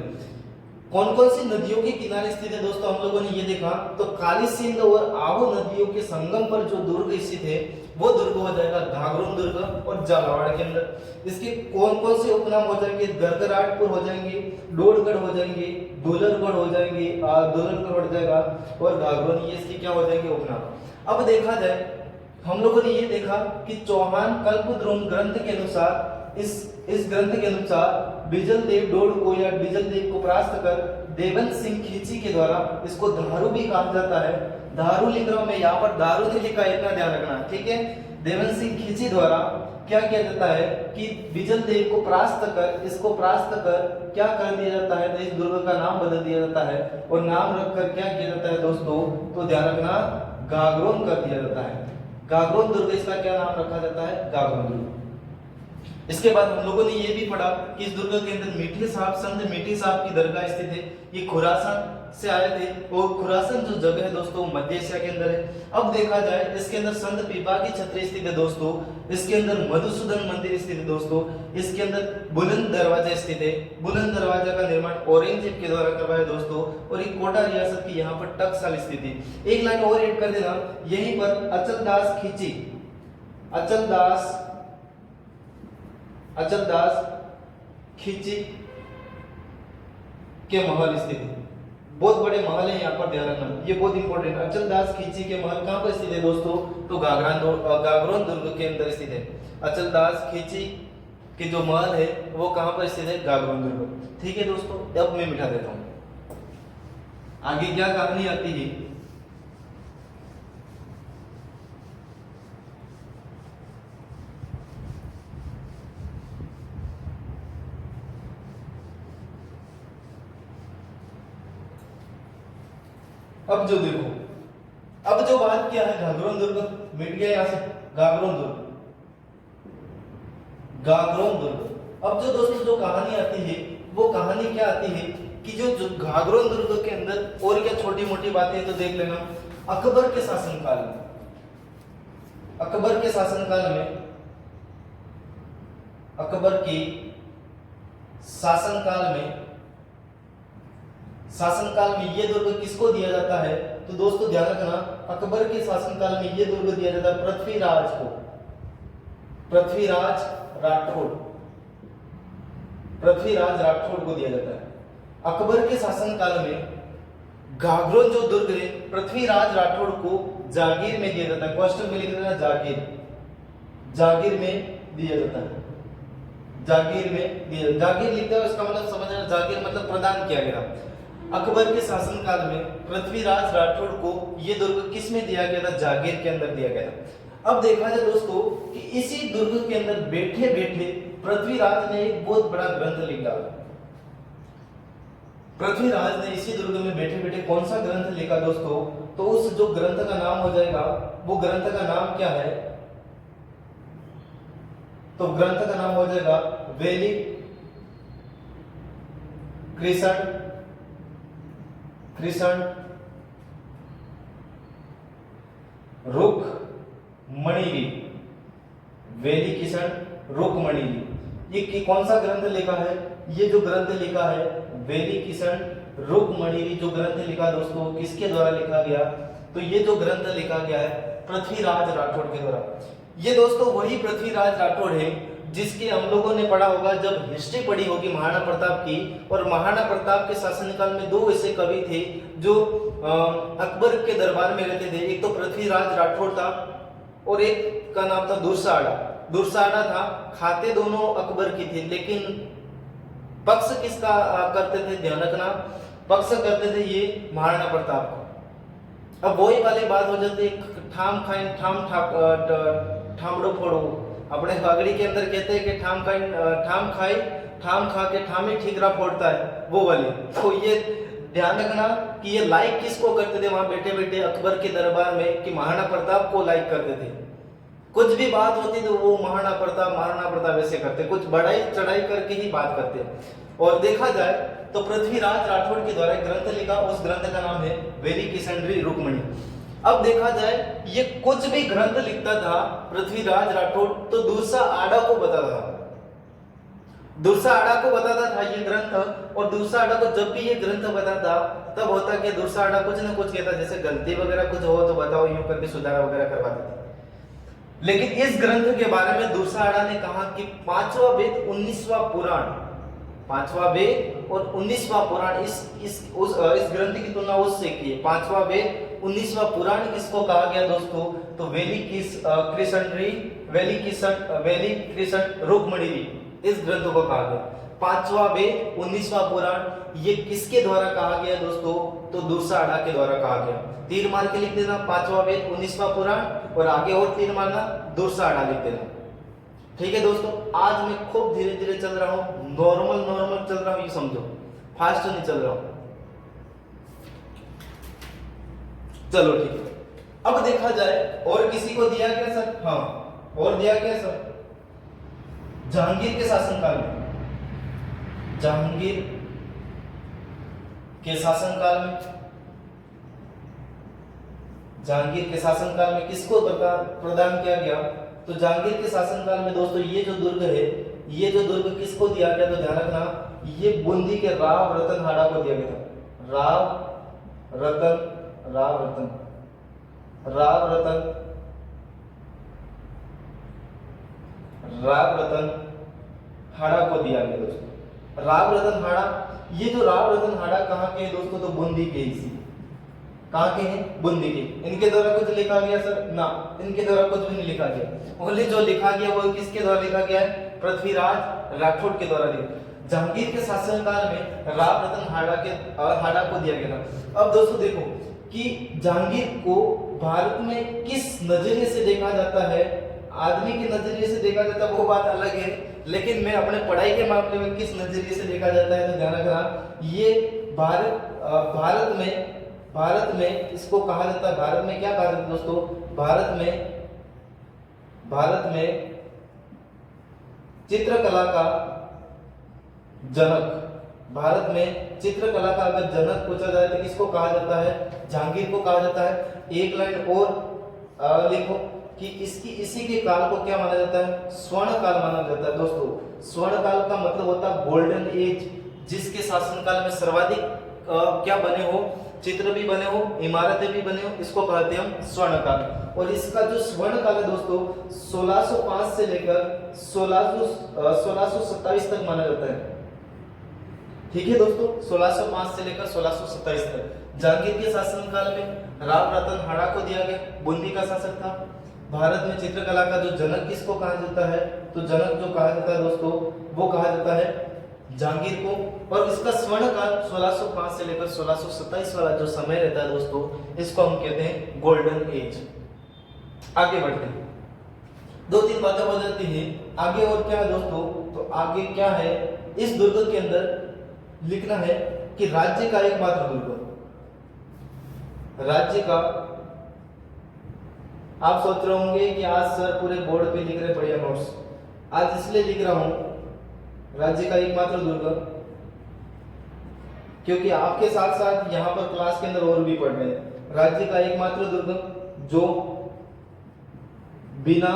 कौन कौन सी नदियों के किनारे स्थित है दोस्तों? हम लोगों ने ये देखा, तो काली सिंध और आहू नदियों के संगम पर जो दुर्ग स्थित है वो दुर्ग हो जाएगा गागरोन दुर्ग और झालावाड़ के अंदर। इसके कौन कौन से उपनाम हो जाएंगे? गरगराटपुर हो जाएंगे, डोडगढ़ हो जाएंगे, दुलरगढ़ हो जाएंगे, दुलरगढ़ हो जाएगा और गागरोन, ये इसके क्या हो जाएंगे उपनाम। अब देखा जाए, हम लोगों ने ये देखा कि चौहान कल्पद्रुम ग्रंथ के अनुसार, इस ग्रंथ के अनुसार बिजल देव डोड को या बिजल देव को परास्त कर देवंत सिंह खींची के द्वारा, इसको धारू भी कहा जाता है। धारू लिख रहा हूं मैं यहाँ पर, दारू नहीं लिखा, इतना ध्यान रखना, ठीक है। देवंत सिंह खींची द्वारा क्या किया जाता है कि बिजल देव को परास्त कर, इसको परास्त कर क्या कर दिया जाता है? तो इस दुर्ग का नाम बदल दिया जाता है और नाम रखकर क्या किया जाता है दोस्तों? तो ध्यान रखना, गागरोन कर दिया जाता है। गागरोन दुर्ग, इसका क्या नाम रखा जाता है? गागरोन दुर्ग। इसके बाद हम लोगों ने ये भी पढ़ा कि इस दुर्ग के अंदर मीठे साहब, संत मीठे साहब की दरगाह स्थित है। ये खुरासान से आए थे और खुरासान जो जगह है दोस्तों मध्य एशिया के अंदर है। अब देखा जाए इसके अंदर संत पीपा की छत्री स्थित है दोस्तों। इसके अंदर मधुसूदन मंदिर स्थित है दोस्तों। इसके अंदर बुलंद दरवाजा स्थित है। बुलंद दरवाजा का निर्माण औरंगजेब के द्वारा करवाया दोस्तों। और एक कोटा रियासत की यहाँ पर टकसाल स्थित है। एक लाइन और ऐड कर देना, यहीं पर अचलदास खींची के महल स्थित है। बहुत बड़े महल है यहाँ पर, ध्यान रखना, ये बहुत इंपॉर्टेंट। अचलदास खींची के महल कहाँ पर स्थित है दोस्तों? तो गागरोन दुर्ग के अंदर स्थित है। अचलदास खींची के जो महल है वो कहाँ पर स्थित है? गागरोन दुर्ग। ठीक है दोस्तों, अब मैं मिटा देता हूँ। आगे क्या कहानी आती है? अब जो देखो, अब जो बात किया है गागरोन दुर्ग, मिट गया यहां से गागरोन दुर्ग। अब जो दोस्तों जो कहानी आती है वो कहानी क्या आती है कि जो गागरोन दुर्ग के अंदर और क्या छोटी मोटी बातें तो देख लेना। अकबर के शासनकाल में ये दुर्ग किसको दिया जाता है? तो दोस्तों ध्यान रखना, अकबर के शासनकाल में ये दुर्ग दिया जाता है पृथ्वीराज राठौड़ को दिया जाता है। अकबर के शासनकाल में गागरोन जो दुर्ग है पृथ्वीराज राठौड़ को जागीर में दिया जाता है। क्वेश्चन में लिख देना जागीर में दिया जाता है। जागीर लिखते हो, इसका मतलब समझना, जागीर मतलब प्रदान किया गया। अकबर के शासनकाल में पृथ्वीराज राठौड़ को यह दुर्ग किस में दिया गया था? जागीर के अंदर दिया गया था। अब देखा जाए दोस्तों कि इसी दुर्ग के अंदर बैठे बैठे पृथ्वीराज ने एक बहुत बड़ा ग्रंथ लिख डाला। पृथ्वीराज ने इसी दुर्ग में बैठे बैठे कौन सा ग्रंथ लिखा दोस्तों? तो उस जो ग्रंथ का नाम हो जाएगा, वो ग्रंथ का नाम क्या है? तो ग्रंथ का नाम हो जाएगा वैदिक कृष्ण रुक मणिरी। वैदिक कृष्ण रुक मणिरी, ये कौन सा ग्रंथ लिखा है? ये जो ग्रंथ लिखा है वैदिक कृष्ण रुक मणिरी, जो ग्रंथ लिखा दोस्तों किसके द्वारा लिखा गया? तो ये जो ग्रंथ लिखा गया है पृथ्वीराज राठौड़ के द्वारा। ये दोस्तों वही पृथ्वीराज राठौड़ है जिसके हम लोगों ने पढ़ा होगा जब हिस्ट्री पढ़ी होगी महाराणा प्रताप की। और महाराणा प्रताप के शासनकाल में दो ऐसे कवि थे जो अकबर के दरबार में रहते थे। एक तो पृथ्वीराज राठौड़ था और एक का नाम था दुर्साड़ा। दुर्साड़ा था, खाते दोनों अकबर की थे, लेकिन पक्ष किसका करते थे? ध्यान रखना, पक्ष करते थे ये महाराणा प्रताप को। अब वही वाली बात हो जाती, ठाम खाइन ठामड़ो फोड़ो। अपने पगड़ी के अंदर कहते हैं कि ठाम खाए ठाम खा के ठाम ही ठीकरा फोड़ता है, वो वाली। तो ये ध्यान रखना कि ये लाइक किसको करते थे वहां बैठे बैठे अकबर के दरबार में? कि महाराणा प्रताप को लाइक करते थे। कुछ भी बात होती तो वो महाराणा प्रताप ऐसे करते, कुछ बढ़ाई चढ़ाई करके ही बात करते। और देखा जाए तो पृथ्वीराज राठौड़ के द्वारा ग्रंथ लिखा, उस ग्रंथ का नाम है वैदिक कृष्ण रुक्मणी। अब देखा जाए ये कुछ भी ग्रंथ लिखता था पृथ्वीराज राठौड़ तो दुर्सा आड़ा को बताता था। दुर्सा आड़ा को बताता था ये ग्रंथ। और दुर्सा आड़ा को जब भी ये ग्रंथ बताता तब होता कि दुर्सा आड़ा कुछ ना कुछ कहता, जैसे गलती वगैरह कुछ हो तो बताओ, यूं करके सुधारा वगैरह करवा देता। लेकिन इस ग्रंथ के बारे में दुर्सा आड़ा ने कहा कि 5वां वेद 19वां पुराण, 5वां वेद और 19वां पुराण इस ग्रंथ की तुलना उससे की है। 5वां वेद 19वां पुराण किसको कहा गया दोस्तों? तो वैदिक कृष्ण रुक्मणी, इस ग्रंथ को कहा गया। 5वां वेद 19वां पुराण ये किसके द्वारा कहा गया दोस्तों? तो दुर्सा आड़ा के द्वारा कहा गया। तीर मार के लिख देना 5वां वेद 19वां पुराण, और आगे और तीर मारना दुर्सा आड़ा लिख देना। ठीक है दोस्तों, आज मैं खूब धीरे धीरे चल रहा हूँ, नॉर्मल चल रहा हूँ, ये समझो, फास्ट नहीं चल रहा हूँ। चलो ठीक है। अब देखा जाए और किसी को दिया क्या सर? हाँ, और दिया क्या सर? जहांगीर के शासनकाल में, जहांगीर के शासनकाल में किसको प्रदान किया गया? तो जहांगीर के शासनकाल में दोस्तों ये जो दुर्ग है, ये जो दुर्ग किसको दिया गया? तो ध्यान रखना, ये बूंदी के राव रतन हाड़ा को दिया गया था। राव रतन हाड़ा को दिया गया दोस्तों। राव रतन हाड़ा, ये जो राव रतन हाड़ा कहाँ के हैं दोस्तों? तो बूंदी के, इसी कहाँ के हैं? बूंदी के। इनके द्वारा कुछ लिखा गया सर? ना, इनके द्वारा कुछ भी नहीं लिखा गया। ओनली जो लिखा गया वो किसके द्वारा लिखा गया है? पृथ्वीराज राठौड़ के द्वारा लिखा। जहांगीर के शासनकाल में राव रतन हाड़ा को दिया गया था। अब दोस्तों देखो कि जहांगीर को भारत में किस नजरिए से देखा जाता है? आदमी के नजरिए से देखा जाता है वो बात अलग है, लेकिन मैं अपने पढ़ाई के मामले में किस नजरिए से देखा जाता है तो ध्यान रखना, ये भारत में इसको कहा जाता है, भारत में क्या कहा जाता है दोस्तों? भारत में चित्रकला का जनक, भारत में चित्रकला का अगर जनक पूछा जाए तो किसको कहा जाता है? जहांगीर को कहा जाता है। एक लाइन और लिखो कि इसी के काल को क्या माना जाता है? स्वर्ण काल माना जाता है दोस्तों। स्वर्ण काल का मतलब होता है गोल्डन एज, जिसके शासनकाल में सर्वाधिक क्या बने हो? चित्र भी बने हो, इमारतें भी बने हो, इसको कहते हैं हम स्वर्ण काल। और इसका जो स्वर्ण काल है दोस्तों 1605 से लेकर 1627 तक माना जाता है। ठीक है दोस्तों, 1605 से लेकर 1627 तक जहांगीर के शासनकाल में राव रतन हाड़ा को दिया गया, बूंदी का शासक था। भारत में चित्रकला का जो जनक किसको कहा जाता है? तो जनक जो कहा जाता है दोस्तों वो कहा जाता है जहांगीर को। और इसका स्वर्ण काल 1605 से लेकर 1627 वाला जो समय रहता है दोस्तों, इसको हम कहते हैं गोल्डन एज। आगे बढ़ते हैं। दो तीन बातें हो जाती है। आगे और क्या है दोस्तों, तो आगे क्या है, इस दुर्ग के अंदर लिखना है कि राज्य का एकमात्र दुर्ग, राज्य का। आप सोच रहे होंगे कि आज सर पूरे बोर्ड पे लिख रहे बढ़िया नोट्स, आज इसलिए लिख रहा हूं राज्य का एकमात्र दुर्ग, क्योंकि आपके साथ साथ यहाँ पर क्लास के अंदर और भी पढ़ रहे हैं। राज्य का एकमात्र दुर्ग जो बिना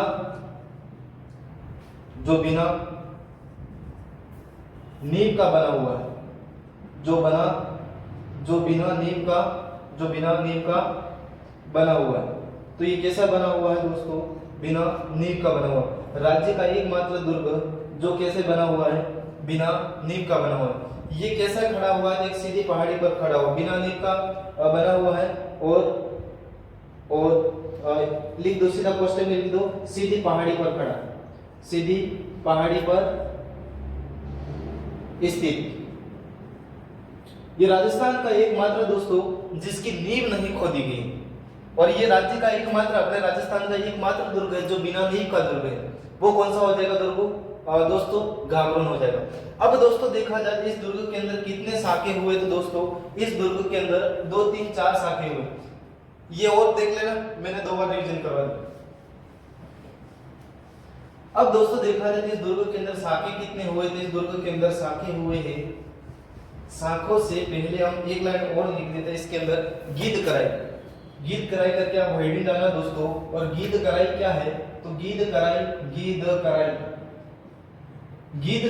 नींव का बना हुआ है, जो बिना नींव का बना हुआ है। तो ये कैसा बना हुआ है दोस्तों, बिना नींव का बना हुआ। राज्य का एकमात्र दुर्ग जो कैसे बना हुआ है, बिना नींव का बना हुआ है। ये कैसा खड़ा हुआ है, एक सीधी पहाड़ी पर खड़ा हुआ, बिना नींव का बना हुआ है। और लिख दो, सीधा क्वेश्चन में लिख दो, सीधी पहाड़ी पर खड़ा, सीधी पहाड़ी पर स्थित। ये राजस्थान का एकमात्र दोस्तों जिसकी नींव नहीं खोदी गई, और ये राज्य का एकमात्र, अपने राजस्थान का एकमात्र दुर्ग है जो बिना नींव का दुर्ग है। वो कौन सा हो जाएगा दुर्ग दोस्तों, घाघरोन हो जाएगा। अब दोस्तों देखा जाए इस दुर्ग के अंदर कितने साके हुए, तो दोस्तों इस दुर्ग के अंदर 2 3 4 साके हुए। ये और देख लेना, मैंने 2 बार रिवीजन करवा दिया। अब दोस्तों देखा जाए इस दुर्ग के अंदर साके कितने हुए थे, इस दुर्ग के अंदर साके हुए हैं, साखों से पहले हम एक लाइन और लिख देते हैं इसके अंदर, गीत कराई। गीत कराई करके आप हेडिंग डालना दोस्तों। और गीत कराई क्या है, तो गीत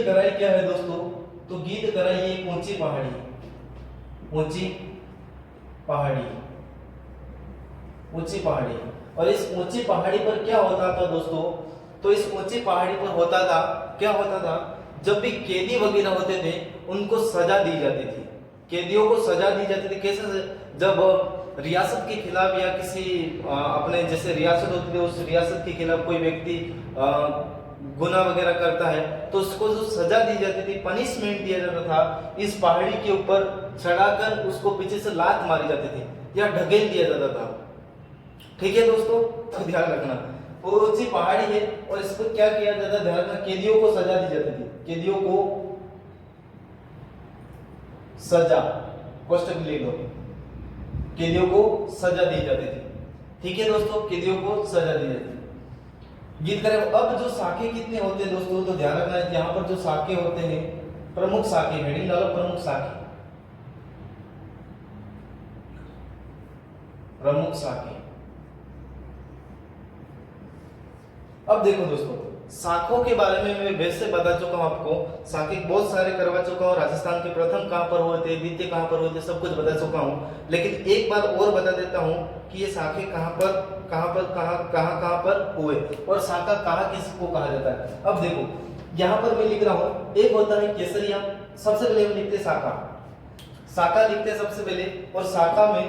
कराई क्या है दोस्तों, तो गीत कराई एक ऊंची पहाड़ी। और इस ऊंची पहाड़ी पर क्या होता था दोस्तों, तो इस ऊंची पहाड़ी पर क्या होता था, जब भी कैदी वगैरह होते थे उनको सजा दी जाती थी, कैदियों को सजा दी जाती थी। कैसे, जब रियासत के खिलाफ या किसी अपने जैसे रियासत होती थी, उस रियासत के खिलाफ कोई व्यक्ति गुनाह वगैरह करता है तो उसको जो सजा दी जाती थी, पनिशमेंट दिया जाता था, इस पहाड़ी के ऊपर चढ़ाकर उसको पीछे से लात मारी जाती थी या ढकेल दिया जाता था। ठीक है दोस्तों, तो ध्यान रखना, वो ऊंची पहाड़ी है और इस पर क्या किया जाता है, ध्यान रखना, कैदियों को सजा दी जाती थी, कैदियों को सजा, क्वेश्चन लिख दो, कैदियों को सजा दी जाती थी। ठीक है दोस्तों, कैदियों को सजा दी जाती थी। गीत करें। अब जो साके कितने होते हैं दोस्तों, तो ध्यान रखना है, यहाँ पर जो साके होते हैं, प्रमुख साके, हेडिंग डालो प्रमुख साके। अब देखो दोस्तों, साखों के बारे में मैं वैसे बता चुका हूं आपको, साके बहुत सारे करवा चुका हूं, राजस्थान के प्रथम कहां पर हुए थे, द्वितीय कहां पर हुए थे, सब कुछ बता चुका हूं। लेकिन एक बार और बता देता हूं कि ये साके कहां पर हुए और साका कहां किसको कहा जाता है। अब देखो यहां पर मैं लिख रहा हूं, एक होता है केसरिया, सबसे पहले हम लिखते साका लिखते हैं सबसे पहले, और साका में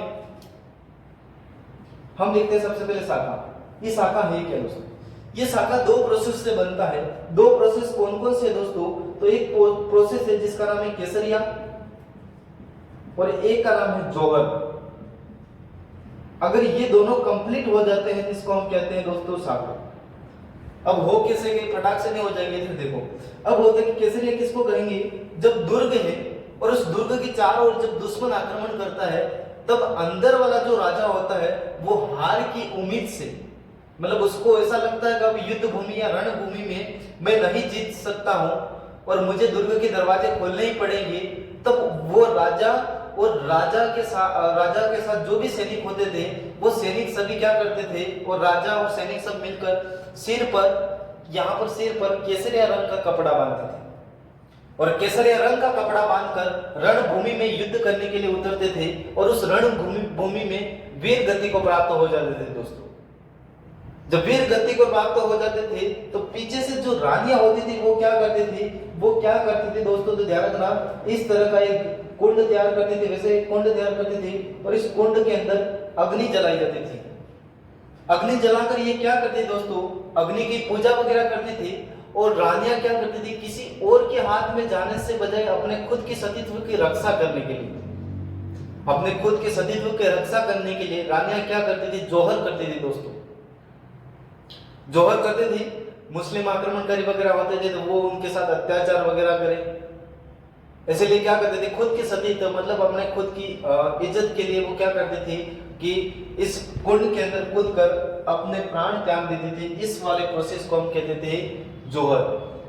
हम लिखते हैं सबसे पहले साका। ये साका है क्या दोस्तों, ये साका 2 प्रोसेस से बनता है। 2 प्रोसेस कौन कौन से दोस्तों, तो एक प्रोसेस है जिसका नाम है केसरिया और एक का नाम है जौहर। अगर ये दोनों कंप्लीट हो जाते हैं इसको हम कहते हैं दोस्तों साका। अब हो कैसे गए, फटाक से नहीं हो जाएंगे, फिर देखो अब होता है कि केसरिया किसको कहेंगे, जब दुर्ग है और उस दुर्ग के चारों ओर जब दुश्मन आक्रमण करता है, तब अंदर वाला जो राजा होता है वो हार की उम्मीद से, मतलब उसको ऐसा लगता है कि अब युद्ध भूमि या रणभूमि में मैं नहीं जीत सकता हूं और मुझे दुर्ग के दरवाजे खोलने ही पड़ेंगे, तब वो राजा और राजा के साथ जो भी सैनिक होते थे वो सैनिक सभी क्या करते थे, और राजा और सैनिक सब मिलकर सिर पर केसरिया रंग का कपड़ा बांधते थे और केसरिया रंग का कपड़ा बांधकर रणभूमि में युद्ध करने के लिए उतरते थे और उस रणभूमि में वीर गति को प्राप्त हो जाते थे दोस्तों। जब वीर गति को प्राप्त हो जाते थे तो पीछे से जो रानियां होती थी वो क्या करती थी दोस्तों, तो ध्यान रखना, इस तरह का एक कुंड तैयार करती थी, वैसे एक कुंड तैयार करती थी और इस कुंड के अंदर अग्नि जलाई जाती थी। अग्नि जलाकर ये क्या करती थी दोस्तों, अग्नि की पूजा वगैरह करती थी। और रानियां क्या करती थी, किसी और के हाथ में जाने से बजाय अपने खुद की सतीत्व की रक्षा करने के लिए रानियां क्या करती थी, जौहर करती थी दोस्तों, जौहर करती थी। मुस्लिम आक्रमणकारी वगैरह होते थे तो वो उनके साथ अत्याचार वगैरह करें, इसलिए क्या करते थे, खुद की सतीत्व मतलब अपने खुद की इज्जत के लिए वो क्या करते थे कि इस कुंड के अंदर कूद कर अपने प्राण त्याग देते थे। इस वाले प्रोसेस को हम कहते थे जोहर।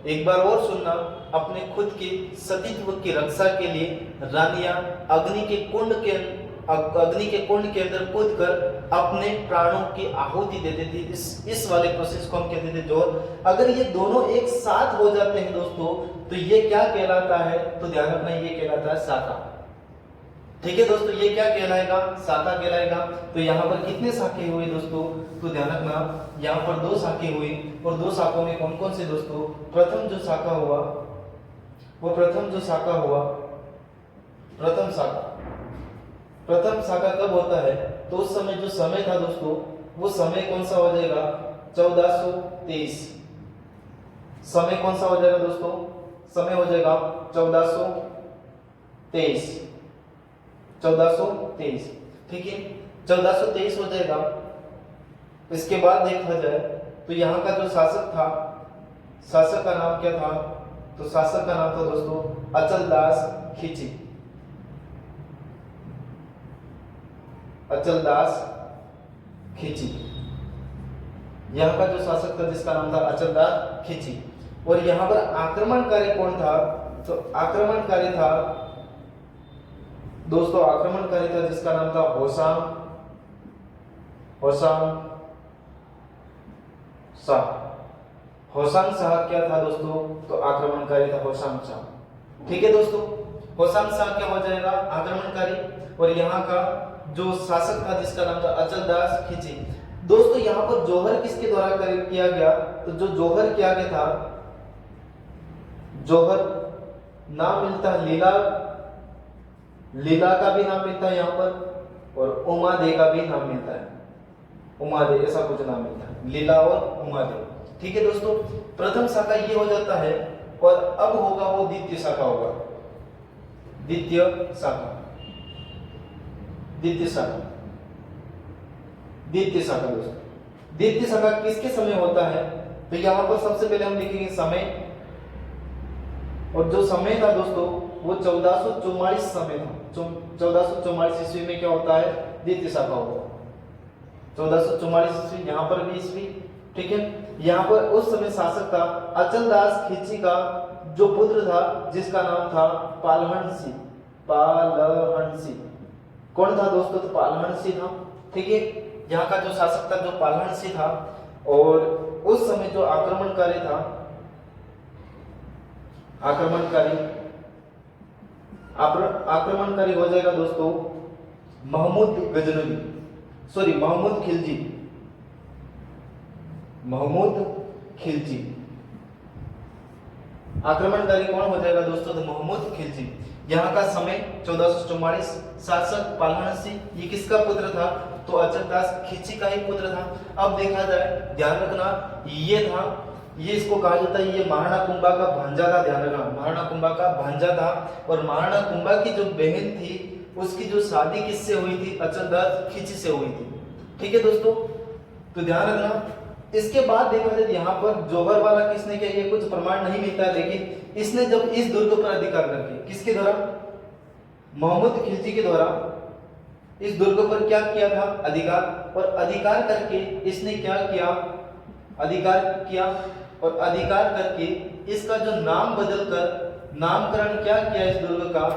एक बार और सुनना, अपने खुद की सतीत्व की रक्षा के लिए रानियां अग्नि के कुंड के अंदर कूद कर अपने प्राणों की आहुति देते थे। इस वाले प्रोसेस को हम कहते थे जोहर। अगर ये दोनों एक साथ हो जाते हैं दोस्तों तो ये क्या कहलाता है, तो ध्यान रखना, ये कहलाता है शाखा। ठीक है दोस्तों, ये क्या कहलाएगा, शाखा कहलाएगा। तो यहाँ पर कितने शाखे हुए दोस्तों, तो ध्यान रखना, यहाँ पर 2 शाखे हुई। और 2 शाखों में कौन कौन से दोस्तों, प्रथम जो शाखा हुआ प्रथम शाखा कब होता है, तो उस समय जो समय था दोस्तों, वो समय कौन सा हो जाएगा, 1423। समय कौन सा हो जाएगा दोस्तों, समय हो जाएगा 1423। ठीक है, 1423 हो जाएगा। इसके बाद देखा जाए तो यहाँ का जो शासक था, शासक का नाम क्या था, तो शासक का नाम था दोस्तों अचलदास खिची। यहाँ का जो शासक था जिसका नाम था अचलदास खिची। और यहाँ पर आक्रमणकारी कौन था, तो आक्रमणकारी था जिसका नाम था होशांग शाह क्या था दोस्तों, तो आक्रमणकारी था होशांग शाह। ठीक है दोस्तों, होशांग शाह क्या हो जाएगा, आक्रमणकारी। और यहाँ का जो शासक था जिसका नाम था अचलदास खिची। दोस्तों यहाँ पर जोहर किसके द्वारा किया गया, तो जो जोहर किया गया था, जोहर नाम मिलता है लीला का भी नाम मिलता है यहाँ पर, और उमादे का भी नाम मिलता है, उमादे ऐसा कुछ नाम मिलता है, लीला और उमादे। ठीक है दोस्तों, प्रथम शाखा ये हो जाता है। और अब होगा वो द्वितीय शाखा होगा, द्वितीय शाखा दोस्तों। द्वितीय शाखा किसके समय होता है, तो यहाँ पर सबसे पहले हम लिखेंगे समय। और जो समय था दोस्तों वो 1444 समय था। 1444 ईस्वी में क्या होता है, द्वितीय शाखा होगा। 1444 ईस्वी, यहाँ पर भी ईस्वी। ठीक है, यहाँ पर उस समय शासक था अचलदास खिची का जो पुत्र था जिसका नाम था पालहनसी। कौन था दोस्तों, तो पालहनसी था। ठीक है, यहाँ का जो शासक था जो पालहनसी था। और उस समय जो आक्रमणकारी था, आक्रमणकारी हो जाएगा दोस्तों महमूद खिलजी। आक्रमणकारी कौन हो जाएगा दोस्तों, तो महमूद खिलजी। यहाँ का समय 1444, शासक पालहनसी, ये किसका पुत्र था, तो अचलदास खिची का ही पुत्र था। अब देखा जाए, ध्यान रखना, ये इसको कहा जाता है, ये महाराणा कुंभा का भांजा था। ध्यान रखना, महाराणा कुंभा का भांजा था। और महाराणा कुंभा की जो बहन थी उसकी जो शादी किससे हुई थी, अचलदास खिची से हुई थी। ठीक है दोस्तों, तो ध्यान रखना। इसके बाद देखा जाए यहाँ पर जोहर वाला किसने किया, ये कुछ प्रमाण नहीं मिलता, लेकिन इसने जब इस दुर्ग पर अधिकार करके, किसके द्वारा, महमूद खिलजी के द्वारा इस दुर्ग पर क्या किया था, अधिकार। और अधिकार करके इसने क्या किया, और अधिकार करके इसका जो नाम बदलकर नामकरण क्या किया इस दुर्ग का,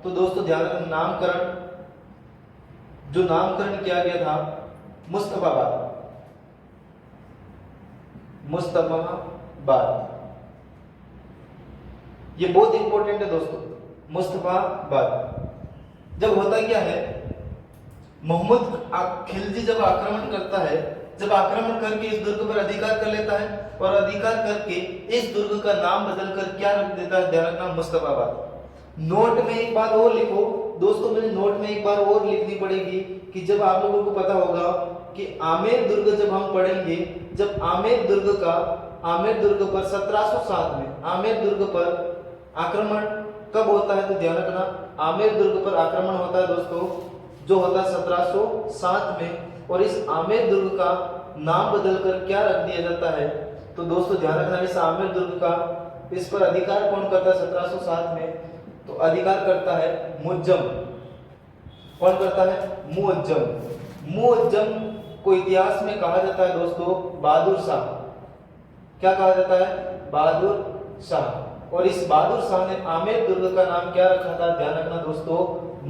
तो दोस्तों ध्यान रखना, नामकरण किया गया था मुस्तफाबाद। ये बहुत इंपॉर्टेंट है दोस्तों, मुस्तफाबाद। जब होता क्या है, मोहम्मद खिलजी जब आक्रमण करता है, जब आक्रमण करके इस दुर्ग पर अधिकार कर लेता है, और अधिकार करके इस दुर्ग का नाम बदलकर क्या रख देता है, ध्यान रखना, मुस्तफाबाद। नोट में एक बात और लिखो दोस्तों, मुझे नोट में एक बार और लिखनी पड़ेगी कि जब आप लोगों को पता होगा कि आमेर दुर्ग जब हम पढ़ेंगे, जब आमेर दुर्ग पर 1707 में आमेर दुर्ग पर आक्रमण कब होता है, तो ध्यान रखना, आमेर दुर्ग पर आक्रमण होता है दोस्तों, जो होता है 1707 में। और इस आमेर दुर्ग का नाम बदलकर क्या रख दिया जाता है, तो दोस्तों ध्यान रखना इस आमेर दुर्ग का इस पर अधिकार कौन करता है 1707 में? तो अधिकार करता है मुअज्जम। कौन करता है? मुअज्जम। मुअज्जम को इतिहास में कहा जाता है दोस्तों बहादुर शाह। क्या कहा जाता है? बहादुर शाह। और इस बहादुर शाह ने आमेर दुर्ग का नाम क्या रखा था? ध्यान रखना दोस्तों,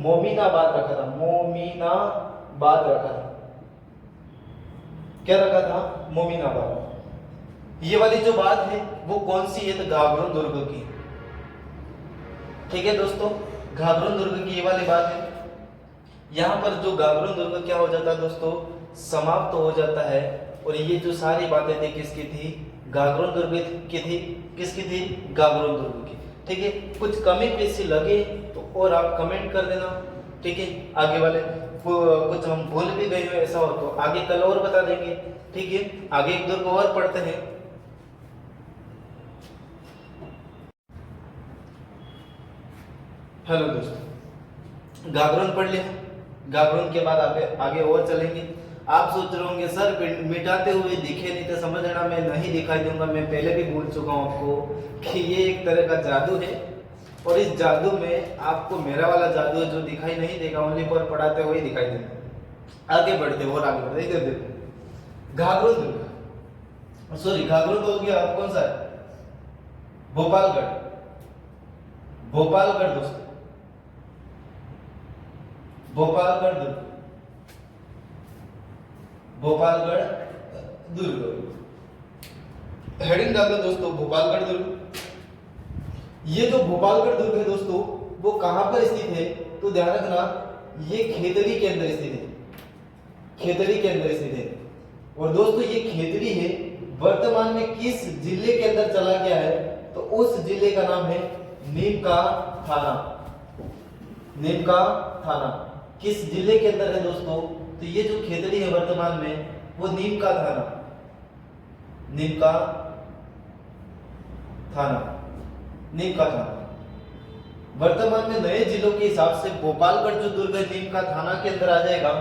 मोमीनाबाद रखा था। मोमीनाबाद रखा था। क्या रखा था? मोमीनाबाद। ये वाली जो बात है वो कौन सी है? तो गागरोन दुर्ग की। ठीक है दोस्तों, गागरोन दुर्ग की ये वाली बात है। यहाँ पर जो गागरोन दुर्ग क्या हो जाता है दोस्तों? समाप्त हो जाता है। और ये जो सारी बातें थी किसकी थी? गागरोन दुर्ग की थी। किसकी थी? गागरोन दुर्ग की। ठीक है, कुछ कमी पेशी लगे तो और आप कमेंट कर देना। ठीक है, आगे वाले कुछ हम भूल भी गए हो ऐसा हो तो आगे कल और बता देंगे। ठीक है, आगे एक दुर्ग और पढ़ते हैं। हेलो दोस्तों, गागरोन पढ़ लिया। गागरोन के बाद आगे और चलेंगे। आप सोच रहे होंगे सर मिटाते हुए दिखे नहीं तो समझ लेना मैं नहीं दिखाई दूंगा। मैं पहले भी बोल चुका हूं आपको कि ये एक तरह का जादू है और इस जादू में आपको मेरा वाला जादू है जो दिखाई नहीं देगा, ओनली पर पढ़ाते हुए दिखाई देगा। आगे बढ़ते और आगे बढ़ते। इधर देखो, गागरोन दुर्ग, सॉरी गागरोन तो हो गया। कौन सा है? भोपालगढ़। भोपालगढ़ दोस्तों, भोपालगढ़ दुर्ग। भोपालगढ़ दुर्ग हेडिंग डाल दो दोस्तों, भोपालगढ़ दुर्ग। ये जो भोपालगढ़ दुर्ग है दोस्तों वो कहां पर स्थित है? तो ध्यान रखना ये खेतड़ी के अंदर स्थित है। खेतड़ी के अंदर स्थित है। और दोस्तों ये खेतड़ी है वर्तमान में किस जिले के अंदर चला गया है? तो उस जिले का नाम है नीमका थाना। नीमका थाना किस जिले के अंदर है दोस्तों? तो ये जो खेतड़ी है वर्तमान में वो नीमका थाना। नीमका थाना। नीमका थाना वर्तमान में नए जिलों के हिसाब से भोपालगढ़ जो दुर्ग है नीमका थाना के अंदर आ जाएगा।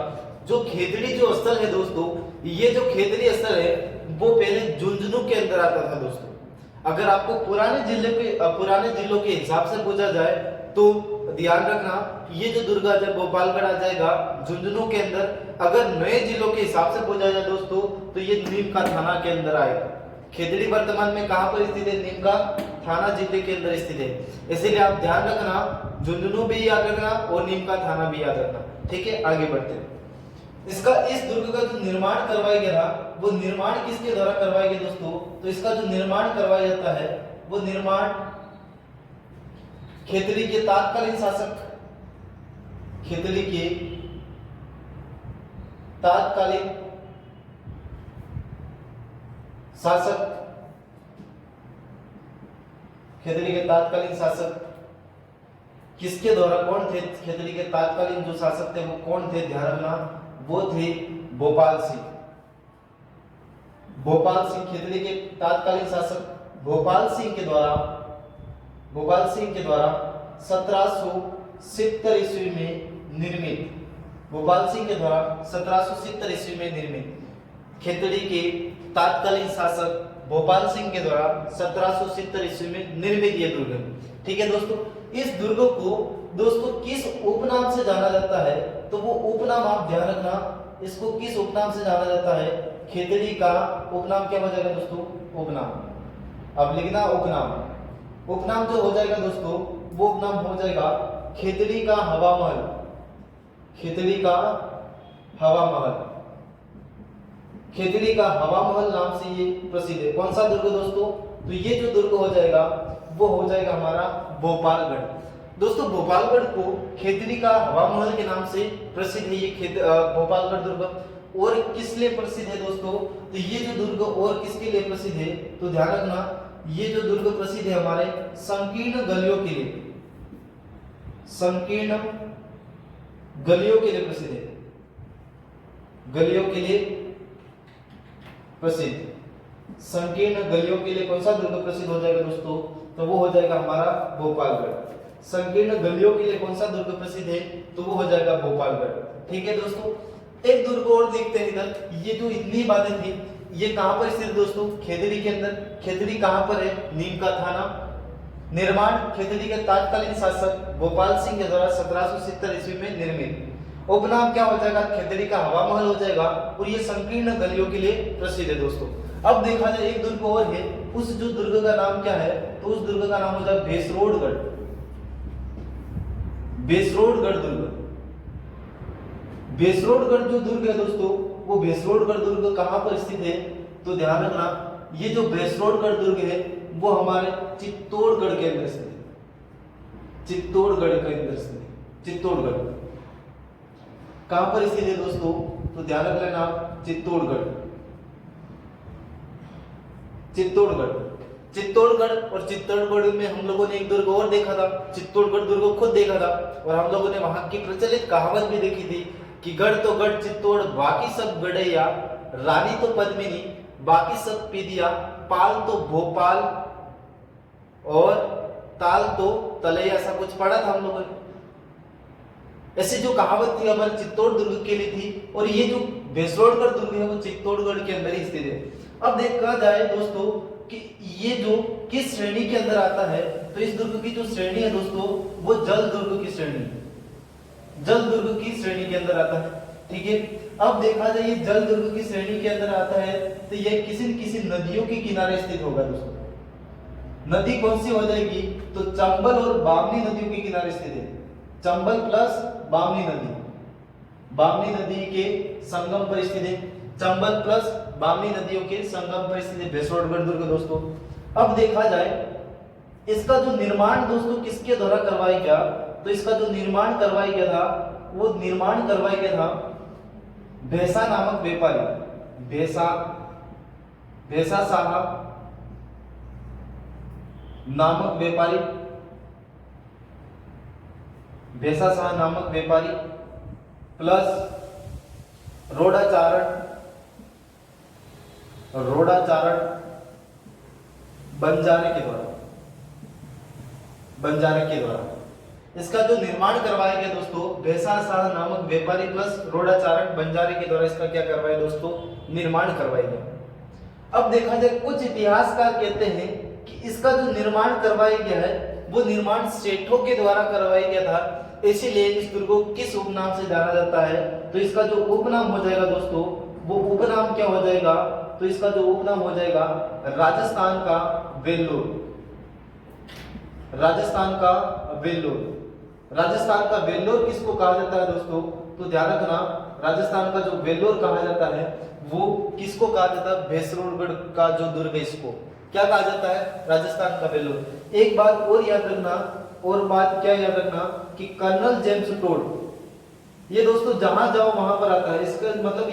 जो खेतड़ी जो स्थल है दोस्तों, ये जो खेतड़ी स्थल है वो पहले झुंझुनू के अंदर आता था दोस्तों। अगर आपको पुराने जिलों के हिसाब से पूछा जाए तो ध्यान रखना ये जो दुर्ग आ जाए भोपालगढ़ आ जाएगा झुंझुनू के अंदर। अगर नए जिलों के हिसाब से पूछा जाए दोस्तों तो ये नीमका थाना के अंदर आएगा। खेतड़ी वर्तमान में कहां पर स्थित है? नीमका थाना जिले के अंदर स्थित है। इसीलिए आप ध्यान रखना, झुंझुनू भी याद रखना और नीमका थाना भी याद रखना। ठीक है, आगे बढ़ते हैं। इस दुर्ग का जो निर्माण करवाया गया वो निर्माण किसके द्वारा करवाया गया दोस्तों? तो इसका जो निर्माण करवाया जाता है वो निर्माण खेतड़ी के तात्कालीन शासक, खेतड़ी के तात्कालीन शासक, खेतड़ी के तात्कालीन शासक किसके द्वारा, कौन थे? खेतड़ी के तात्कालीन जो शासक थे वो कौन थे? ध्यान रखना वो थे भोपाल सिंह। भोपाल सिंह खेतड़ी के तात्कालीन शासक भोपाल सिंह के द्वारा 1770 ईस्वी में निर्मित। भोपाल सिंह के द्वारा 1770 ईस्वी में निर्मित खेतड़ी के तात्कालीन शासक भोपाल सिंह के द्वारा 1770 ईस्वी में निर्मित ये दुर्ग है। ठीक है दोस्तों, इस दुर्ग को दोस्तों किस उपनाम से जाना जाता है? तो वो उपनाम आप ध्यान रखना, इसको किस उपनाम से जाना जाता है? खेतड़ी का उपनाम क्या हो जाएगा दोस्तों? उपनाम। अब लिखना उपनाम। उपनाम जो हो जाएगा दोस्तों वो उपनाम हो जाएगा खेतड़ी का हवा महल। खेतड़ी का हवा महल। खेतड़ी का हवा महल नाम से ये प्रसिद्ध है। कौन सा दुर्ग दोस्तों? तो ये जो दुर्ग हो जाएगा वो हो जाएगा हमारा भोपालगढ़। दोस्तों भोपालगढ़ को खेतड़ी का हवा महल के नाम से प्रसिद्ध है ये भोपालगढ़ दुर्ग। और किस लिए प्रसिद्ध है दोस्तों? तो ये जो दुर्ग और किसके लिए प्रसिद्ध है? तो ध्यान रखना ये जो दुर्ग प्रसिद्ध है हमारे संकीर्ण गलियों के लिए। संकीर्ण गलियों के लिए प्रसिद्ध है। गलियों के लिए प्रसिद्ध। संकीर्ण गलियों के लिए कौन सा दुर्ग प्रसिद्ध हो जाएगा दोस्तों? तो वो हो जाएगा हमारा भोपालगढ़। संकीर्ण गलियों के लिए कौन सा दुर्ग प्रसिद्ध है? तो वो हो जाएगा भोपालगढ़। ठीक है दोस्तों, एक दुर्ग और देखते हैं इधर। ये जो इतनी बातें थी ये कहां पर स्थित है दोस्तों? खेतड़ी के अंदर। खेतड़ी कहां पर है? नीम का थाना। निर्माण खेतड़ी के तत्कालीन शासक गोपाल सिंह के द्वारा 1770 ईस्वी में निर्मित। उपनाम क्या हो जाएगा? खेतड़ी का हवा महल हो जाएगा और ये संकीर्ण गलियों के लिए प्रसिद्ध है दोस्तों। अब देखा जाए एक दुर्ग और है, उस जो दुर्ग का नाम क्या है? तो उस दुर्ग का नाम हो जाएगा भेसरोडगढ़। भेसरोडगढ़ दुर्ग। भेसरोडगढ़ जो दुर्ग है दोस्तों, वो भेसरोडगढ़ दुर्ग कहां पर स्थित है? तो ध्यान रखना, ये जो भेसरोडगढ़ दुर्ग है वो हमारे चित्तौड़गढ़ के अंदर स्थित है। चित्तौड़गढ़ के अंदर स्थित है। चित्तौड़गढ़ कहां पर स्थित है दोस्तों? तो ध्यान रख लेना, चित्तौड़गढ़। चित्तौड़गढ़ चित्तौड़गढ़ और चित्तौड़गढ़ में हम लोगों ने एक दुर्ग और देखा था, चित्तौड़गढ़ दुर्ग खुद देखा था और हम लोगों ने वहां की प्रचलित कहावत भी देखी थी कि गढ़ तो गढ़ चित्तौड़ बाकी सब गढ़ैया, रानी तो पद्मिनी बाकी सब पीदिया, पाल तो भोपाल और ताल तो तलैया। ऐसा कुछ पढ़ा था हम लोगों ने। ऐसी जो कहावत थी हमारे चित्तौड़ दुर्ग के लिए थी और ये जो भेसरोडगढ़ दुर्ग है वो चित्तौड़गढ़ के अंदर ही स्थित है। अब देखा जाए दोस्तों कि ये जो किस श्रेणी के अंदर आता है, तो इस दुर्ग की जो श्रेणी है दोस्तों वो जल दुर्ग की श्रेणी, जल दुर्ग की श्रेणी के अंदर आता है। ठीक है, अब देखा जाए ये जल दुर्ग की श्रेणी के अंदर आता है तो ये किसी न किसी नदियों के किनारे स्थित होगा दोस्तों। नदी कौन सी हो जाएगी? तो चंबल और बामनी नदियों के किनारे स्थित है। चंबल प्लस बामनी नदी, बामनी नदी के संगम पर स्थित है। चंबल प्लस बामनी नदियों के संगम पर स्थित है भेसरोडगढ़ दुर्ग दोस्तों। अब देखा जाए इसका जो निर्माण दोस्तों किसके द्वारा करवाया गया, तो इसका जो निर्माण करवाया गया था वो निर्माण करवाया गया था भेसा नामक व्यापारी, भेसा साहब नामक व्यापारी, भेसा शाह नामक व्यापारी प्लस रोडाचारण बंजारे के द्वारा इसका जो निर्माण करवाया गया दोस्तों, भेसा शाह नामक व्यापारी प्लस रोडाचारण बंजारे के द्वारा इसका क्या करवाया दोस्तों? निर्माण करवाया गया। अब देखा जाए कुछ इतिहासकार कहते हैं कि इसका जो निर्माण करवाया गया है वो निर्माण सेठों के द्वारा करवाया गया था, इसीलिए इस दुर्ग को किस उपनाम से जाना जाता है? तो इसका जो उपनाम हो जाएगा दोस्तों वो उपनाम क्या हो जाएगा? तो इसका जो उपनाम हो जाएगा राजस्थान का वेल्लोर। राजस्थान का वेल्लोर। राजस्थान का वेल्लोर किसको कहा जाता है दोस्तों? तो ध्यान रखना, राजस्थान का जो वेल्लोर कहा जाता है वो किसको कहा जाता है? भेसरोडगढ़ का जो दुर्ग है इसको क्या कहा जाता है? राजस्थान का वेल्लोर। एक बात और याद रखना, और बात क्या याद रखना कि कर्नल जेम्स टोड, ये दोस्तों जहां जाओ वहां पर आता है। इसका मतलब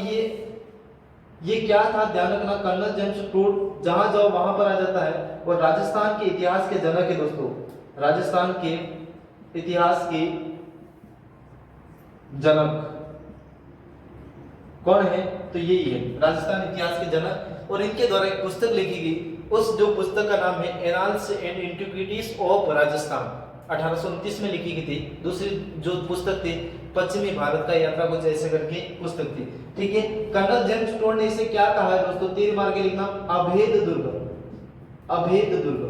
ये क्या था? ध्यान रखना, कर्नल जेम्स टोड जहां जाओ वहां पर आ जाता है और राजस्थान के इतिहास के जनक है दोस्तों। राजस्थान के इतिहास के जनक कौन है? तो यही है राजस्थान इतिहास के जनक, और इनके द्वारा एक पुस्तक लिखी गई। उस जो पुस्तक का नाम है annals and antiquities of Rajasthan, 1829 में लिखी गई थी। दूसरी जो पुस्तक थी पश्चिमी भारत का यात्रा कुछ ऐसे करके पुस्तक थी। ठीक है, कर्नल जेम्स टोड ने इसे क्या कहा है दोस्तों? तीर मार के लिखना, अभेद दुर्ग। अभेद दुर्ग,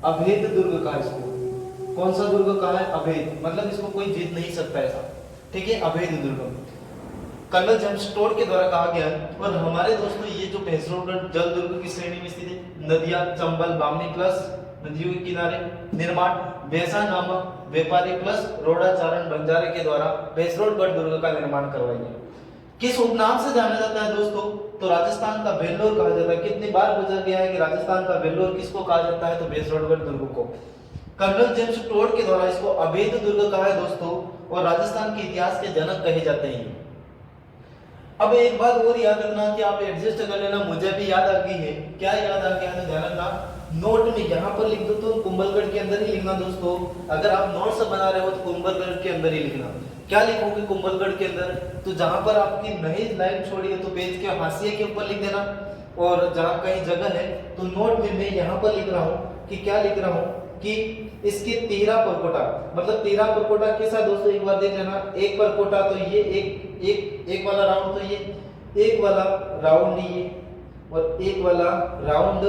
अभेद दुर्ग कहा इसको। कौन सा दुर्ग कहा है? अभेद, मतलब इसको कोई जीत नहीं सकता ऐसा। ठीक है, अभेद दुर्ग कर्नल जेम्स टोड के द्वारा कहा गया है। और हमारे दोस्तों ये जो भेसरोडगढ़ जल दुर्ग की श्रेणी में स्थित है। नदियां चंबल बामनी प्लस नदियों के किनारे। निर्माण भेसा नामक व्यापारी प्लस रोडाचारण बंजारे के द्वारा भेसरोडगढ़ दुर्ग का निर्माण करवाया गया। किस उपनाम से जाना जाता है दोस्तों? तो राजस्थान का वेल्लोर कहा जाता है। कितनी बार गुजर गया है कि राजस्थान का वेल्लोर किसको कहा जाता है? तो भेसरोडगढ़ दुर्ग को। कर्नल जेम्स टोड के द्वारा इसको अभेद दुर्ग कहा है दोस्तों, और राजस्थान के इतिहास के जनक कहे जाते हैं। अब एक बात और याद रखना कि आप एडजस्ट कर लेना, मुझे भी याद आ गई है। क्या याद आ गया? तो ध्यान रखना, नोट में यहाँ पर लिख दो तो कुंभलगढ़ के अंदर ही लिखना दोस्तों। अगर आप नोट्स बना रहे हो तो कुंभलगढ़ के अंदर ही लिखना। क्या लिखोगे कुंभलगढ़ के अंदर? तो जहां पर आपकी नई लाइन छोड़ी है तो पेज के हाशिए के ऊपर लिख देना, और जहां कहीं जगह है तो नोट में मैं यहाँ पर लिख रहा हूँ कि क्या लिख रहा हूँ कि इसके 13 परकोटा, मतलब 13 परकोटा कैसा दोस्तों? एक बार देख लेना, एक परकोटा तो ये एक वाला राउंड तो ये, एक वाला राउंड ये और एक वाला राउंड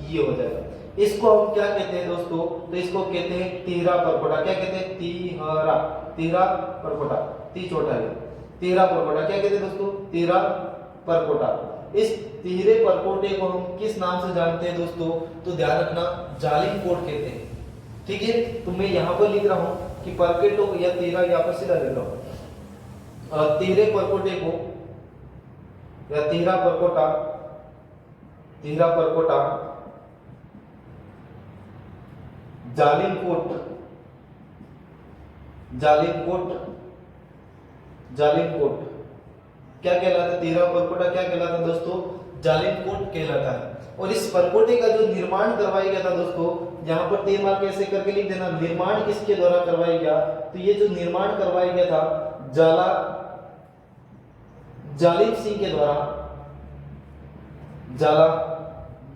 ये हो जाएगा। इसको हम क्या कहते हैं दोस्तों, तो इसको कहते हैं तिहरा परकोटा। क्या कहते हैं? तिहरा, तिहरा परकोटा, ती छोटा है, तिहरा परकोटा। क्या कहते हैं दोस्तों? तिहरा परकोटा। इस तिहरे परकोटे को हम किस नाम से जानते हैं दोस्तों, तो ध्यान रखना, जालिम कोट कहते हैं। ठीक है, तो मैं यहाँ पर लिख रहा हूँ कि परकेटो या तिहरा, यहाँ पर सीधा लिख रहा हूँ, तिहरे परकोटे को या तिहरा परकोटा, तिहरा परकोटा जालिम कोट, जालिम कोट, जालिम कोट क्या कहलाता है? तिहरा परकोटा क्या कहलाता है दोस्तों? जालिम कोट कहलाता है। और इस परकोटे का जो निर्माण करवाया गया था दोस्तों, यहाँ पर 3 मार्क ऐसे करके लिख देना, निर्माण किसके द्वारा करवाया गया, तो ये जो निर्माण करवाया गया था जालिम सिंह के द्वारा,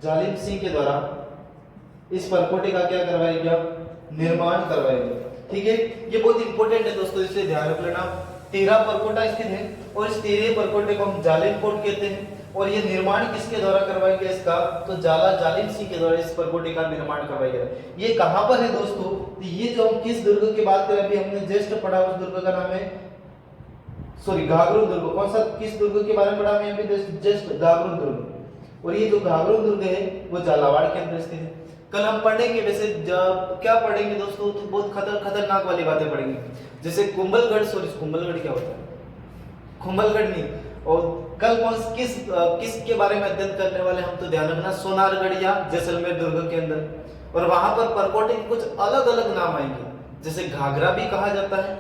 जालिम सिंह के द्वारा इस परकोटे का क्या करवाया गया? निर्माण करवाया गया। ठीक है, ये बहुत इंपॉर्टेंट है दोस्तों, इसे ध्यान रख लेना। तिहरा परकोटा स्थित है और इस तिहरे परकोटे को हम जालिम कोट कहते हैं। और ये निर्माण किसके द्वारा करवाया गया इसका, तो जालिम सिंह के द्वारा इस परकोटे का निर्माण करवाया गया। ये कहां पर है दोस्तों, तो ये जो हम किस दुर्ग की बात कर रहे हैं, अभी हमने जस्ट पढ़ा, उस दुर्ग का नाम है, सॉरी, घाघरून दुर्ग। कौन सा, किस दुर्ग के बारे में पढ़ा हमने अभी? जस्ट घाघरून दुर्ग। और ये जो घाघरून दुर्ग है वो झालावाड़ के अंदर स्थित है। कल हम पढ़ेंगे, वैसे जब क्या पढ़ेंगे दोस्तों, तो बहुत खतरनाक वाली बातें पढ़ेंगे, जैसे कुंभलगढ़, सॉरी कुंभलगढ़ क्या होता है, कुंभलगढ़ नहीं। और कल किसके बारे में अध्ययन करने वाले हम, तो ध्यान रखना, सोनारगढ़ या जैसलमेर दुर्ग के अंदर। और वहां पर परकोटे के कुछ अलग अलग नाम आएंगे, जैसे घाघरा भी कहा जाता है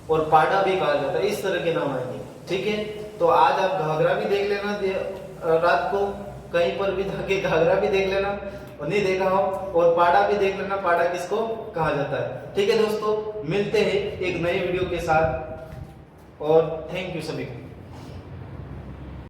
और पाड़ा भी कहा जाता है, इस तरह के नाम आएंगे। ठीक है, तो आज आप घाघरा भी देख लेना, रात को कहीं पर भी जाके घाघरा भी देख लेना, और नहीं देखा हो, और पाड़ा भी देख लेना, पाड़ा किसको कहा जाता है। ठीक है दोस्तों, मिलते हैं एक नए वीडियो के साथ, और थैंक यू सभी को।